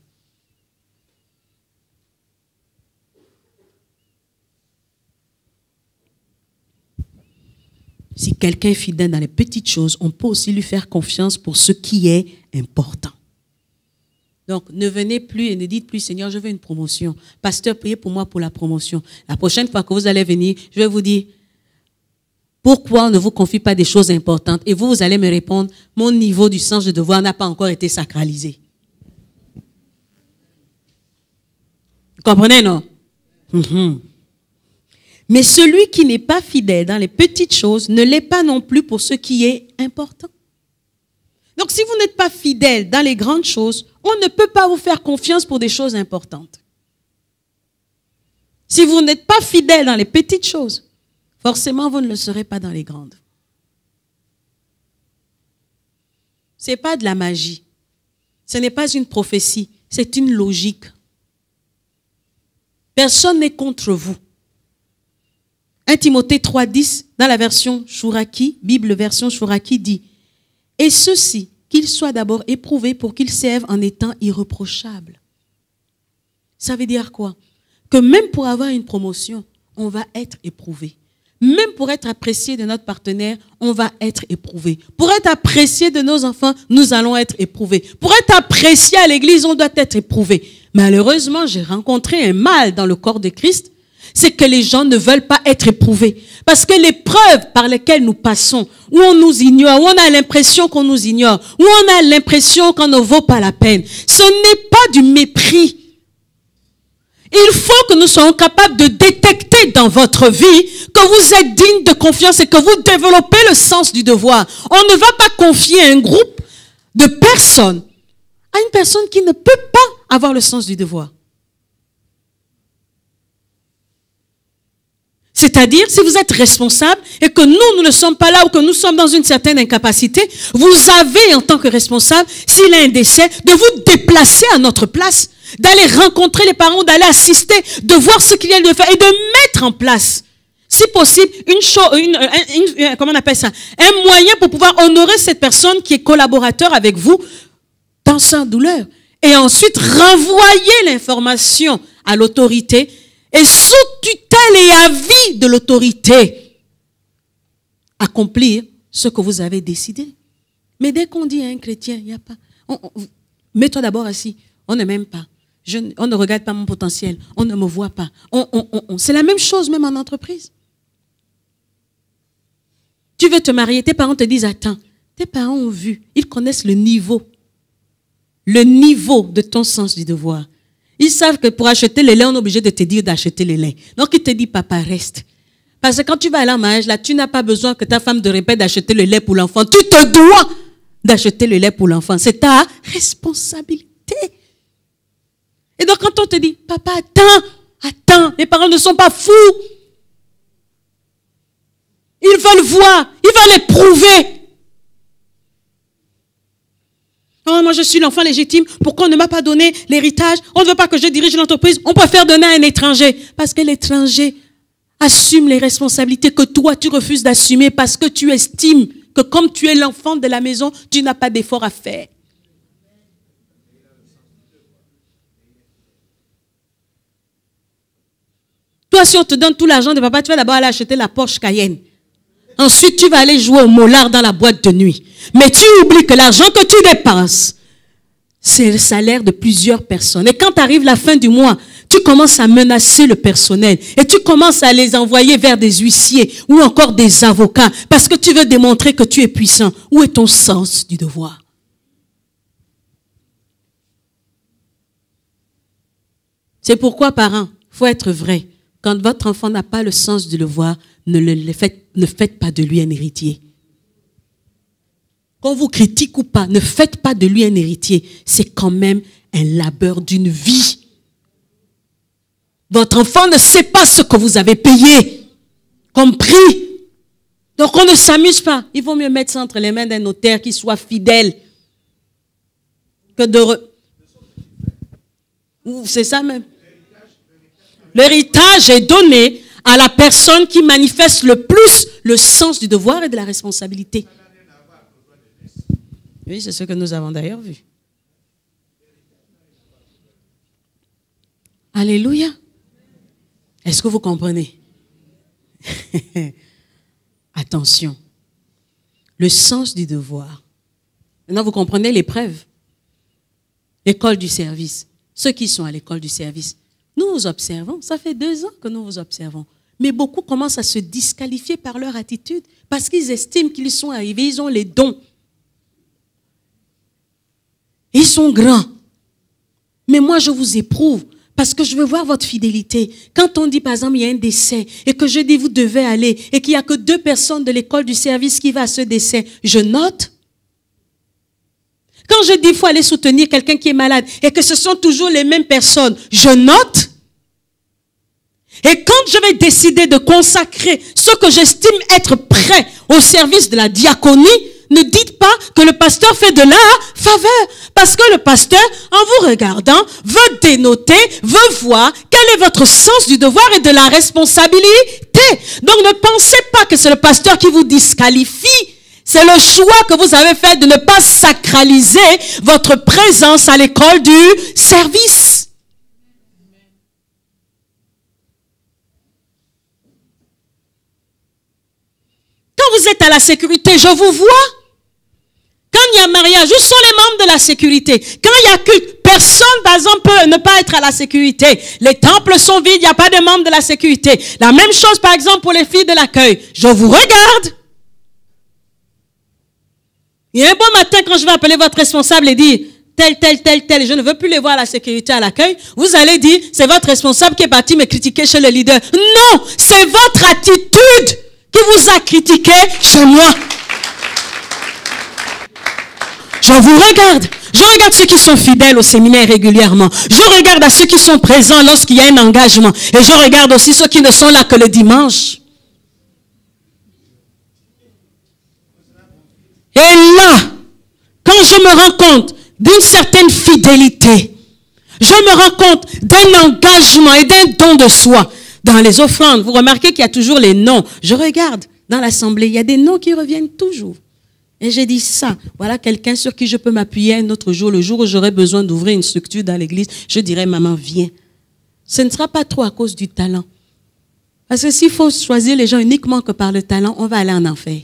quelqu'un est fidèle dans les petites choses, on peut aussi lui faire confiance pour ce qui est important. Donc, ne venez plus et ne dites plus, Seigneur, je veux une promotion. Pasteur, priez pour moi pour la promotion. La prochaine fois que vous allez venir, je vais vous dire, pourquoi on ne vous confie pas des choses importantes? Et vous allez me répondre, mon niveau du sens de devoir n'a pas encore été sacralisé. Vous comprenez, non? Mais celui qui n'est pas fidèle dans les petites choses ne l'est pas non plus pour ce qui est important. Donc, si vous n'êtes pas fidèle dans les grandes choses, on ne peut pas vous faire confiance pour des choses importantes. Si vous n'êtes pas fidèle dans les petites choses, forcément, vous ne le serez pas dans les grandes. Ce n'est pas de la magie. Ce n'est pas une prophétie. C'est une logique. Personne n'est contre vous. 1 Timothée 3,10, dans la version Chouraki, Bible version Chouraki, dit « Et ceci, qu'ils soient d'abord éprouvés pour qu'ils servent en étant irréprochables. » Ça veut dire quoi? Que même pour avoir une promotion, on va être éprouvé. Même pour être apprécié de notre partenaire, on va être éprouvé. Pour être apprécié de nos enfants, nous allons être éprouvés. Pour être apprécié à l'église, on doit être éprouvé. Malheureusement, j'ai rencontré un mal dans le corps de Christ, c'est que les gens ne veulent pas être éprouvés. Parce que les preuves par lesquelles nous passons, où on nous ignore, où on a l'impression qu'on nous ignore, où on a l'impression qu'on ne vaut pas la peine, ce n'est pas du mépris. Il faut que nous soyons capables de détecter dans votre vie que vous êtes digne de confiance et que vous développez le sens du devoir. On ne va pas confier un groupe de personnes à une personne qui ne peut pas avoir le sens du devoir. C'est-à-dire, si vous êtes responsable et que nous ne sommes pas là ou que nous sommes dans une certaine incapacité, vous avez en tant que responsable, s'il y a un décès, de vous déplacer à notre place, d'aller rencontrer les parents, d'aller assister, de voir ce qu'il y a de faire et de mettre en place, si possible, comment on appelle ça, un moyen pour pouvoir honorer cette personne qui est collaborateur avec vous dans sa douleur. Et ensuite, renvoyer l'information à l'autorité et sous tutelle et avis de l'autorité, accomplir ce que vous avez décidé. Mais dès qu'on dit à un chrétien, il n'y a pas... Mets-toi d'abord assis. On ne m'aime pas. On ne regarde pas mon potentiel. On ne me voit pas. C'est la même chose même en entreprise. Tu veux te marier, tes parents te disent, attends, tes parents ont vu, ils connaissent le niveau de ton sens du devoir. Ils savent que pour acheter le lait, on est obligé de te dire d'acheter le lait. Donc, il te dit, papa, reste. Parce que quand tu vas aller en mariage, là, tu n'as pas besoin que ta femme te répète d'acheter le lait pour l'enfant. Tu te dois d'acheter le lait pour l'enfant. C'est ta responsabilité. Et donc, quand on te dit, papa, attends, les parents ne sont pas fous. Ils veulent voir, ils veulent éprouver. Oh, moi je suis l'enfant légitime, pourquoi on ne m'a pas donné l'héritage? On ne veut pas que je dirige l'entreprise, on préfère donner à un étranger. Parce que l'étranger assume les responsabilités que toi tu refuses d'assumer parce que tu estimes que comme tu es l'enfant de la maison, tu n'as pas d'effort à faire. Toi, si on te donne tout l'argent de papa, tu vas d'abord aller acheter la Porsche Cayenne. Ensuite, tu vas aller jouer au mollard dans la boîte de nuit. Mais tu oublies que l'argent que tu dépenses, c'est le salaire de plusieurs personnes. Et quand arrive la fin du mois, tu commences à menacer le personnel. Et tu commences à les envoyer vers des huissiers ou encore des avocats. Parce que tu veux démontrer que tu es puissant. Où est ton sens du devoir? C'est pourquoi, parents, il faut être vrai. Quand votre enfant n'a pas le sens du devoir, ne faites pas de lui un héritier. Qu'on vous critique ou pas, ne faites pas de lui un héritier. C'est quand même un labeur d'une vie. Votre enfant ne sait pas ce que vous avez payé comme prix. Donc on ne s'amuse pas. Il vaut mieux mettre ça entre les mains d'un notaire qui soit fidèle que de... C'est ça même. L'héritage est donné à la personne qui manifeste le plus le sens du devoir et de la responsabilité. Oui, c'est ce que nous avons d'ailleurs vu. Alléluia. Est-ce que vous comprenez? Attention, le sens du devoir. Maintenant, vous comprenez l'épreuve. L'école du service. Ceux qui sont à l'école du service. Nous vous observons. Ça fait 2 ans que nous vous observons. Mais beaucoup commencent à se disqualifier par leur attitude parce qu'ils estiment qu'ils sont arrivés, ils ont les dons. Ils sont grands. Mais moi, je vous éprouve parce que je veux voir votre fidélité. Quand on dit, par exemple, il y a un décès et que je dis, vous devez aller et qu'il n'y a que 2 personnes de l'école du service qui vont à ce décès, je note. Quand je dis, il faut aller soutenir quelqu'un qui est malade et que ce sont toujours les mêmes personnes, je note. Et quand je vais décider de consacrer ce que j'estime être prêt au service de la diaconie, ne dites pas que le pasteur fait de la faveur. Parce que le pasteur, en vous regardant, veut dénoter, veut voir quel est votre sens du devoir et de la responsabilité. Donc ne pensez pas que c'est le pasteur qui vous disqualifie. C'est le choix que vous avez fait de ne pas sacraliser votre présence à l'école du service. Quand vous êtes à la sécurité, je vous vois. Quand il y a mariage, où sont les membres de la sécurité? Quand il y a culte, personne, par exemple, peut ne pas être à la sécurité. Les temples sont vides, il n'y a pas de membres de la sécurité. La même chose, par exemple, pour les filles de l'accueil. Je vous regarde. Il y a un bon matin, quand je vais appeler votre responsable et dire, tel, je ne veux plus les voir à la sécurité à l'accueil, vous allez dire, c'est votre responsable qui est parti me critiquer chez le leader. Non, c'est votre attitude qui vous a critiqué chez moi. Je vous regarde. Je regarde ceux qui sont fidèles au séminaire régulièrement. Je regarde à ceux qui sont présents lorsqu'il y a un engagement. Et je regarde aussi ceux qui ne sont là que le dimanche. Et là, quand je me rends compte d'une certaine fidélité, je me rends compte d'un engagement et d'un don de soi. Dans les offrandes, vous remarquez qu'il y a toujours les noms. Je regarde dans l'assemblée, il y a des noms qui reviennent toujours. Et j'ai dit ça, voilà quelqu'un sur qui je peux m'appuyer un autre jour, le jour où j'aurai besoin d'ouvrir une structure dans l'église, je dirai, maman, viens. Ce ne sera pas trop à cause du talent. Parce que s'il faut choisir les gens uniquement que par le talent, on va aller en enfer.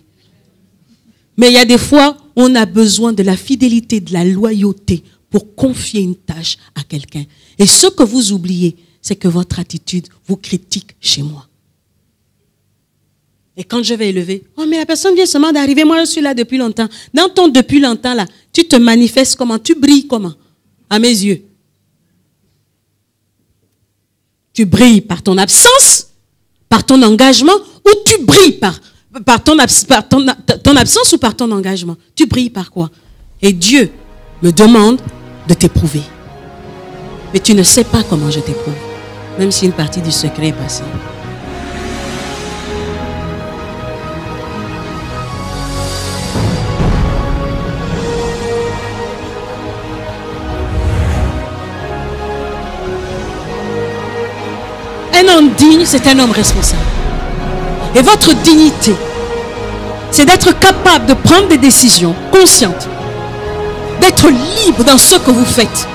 Mais il y a des fois, on a besoin de la fidélité, de la loyauté pour confier une tâche à quelqu'un. Et ce que vous oubliez, c'est que votre attitude vous critique chez moi. Et quand je vais élever, oh mais la personne vient seulement d'arriver, moi je suis là depuis longtemps. Dans ton depuis longtemps là, tu te manifestes comment? Tu brilles comment? À mes yeux. Tu brilles par ton absence, par ton engagement, ou tu brilles par ton absence ou par ton engagement? Tu brilles par quoi? Et Dieu me demande de t'éprouver. Mais tu ne sais pas comment je t'éprouve, même si une partie du secret est passée. Un homme digne, c'est un homme responsable. Et votre dignité, c'est d'être capable de prendre des décisions conscientes, d'être libre dans ce que vous faites,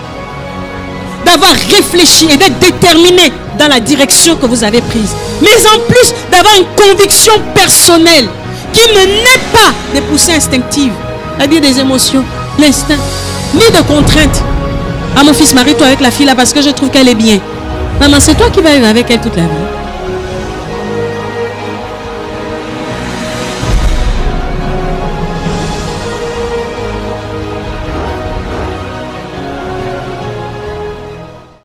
d'avoir réfléchi et d'être déterminé dans la direction que vous avez prise. Mais en plus, d'avoir une conviction personnelle qui ne naît pas des poussées instinctives, c'est-à-dire des émotions, l'instinct, ni de contraintes. Ah, mon fils, marie-toi avec la fille là parce que je trouve qu'elle est bien. Maman, c'est toi qui vas vivre avec elle toute la vie.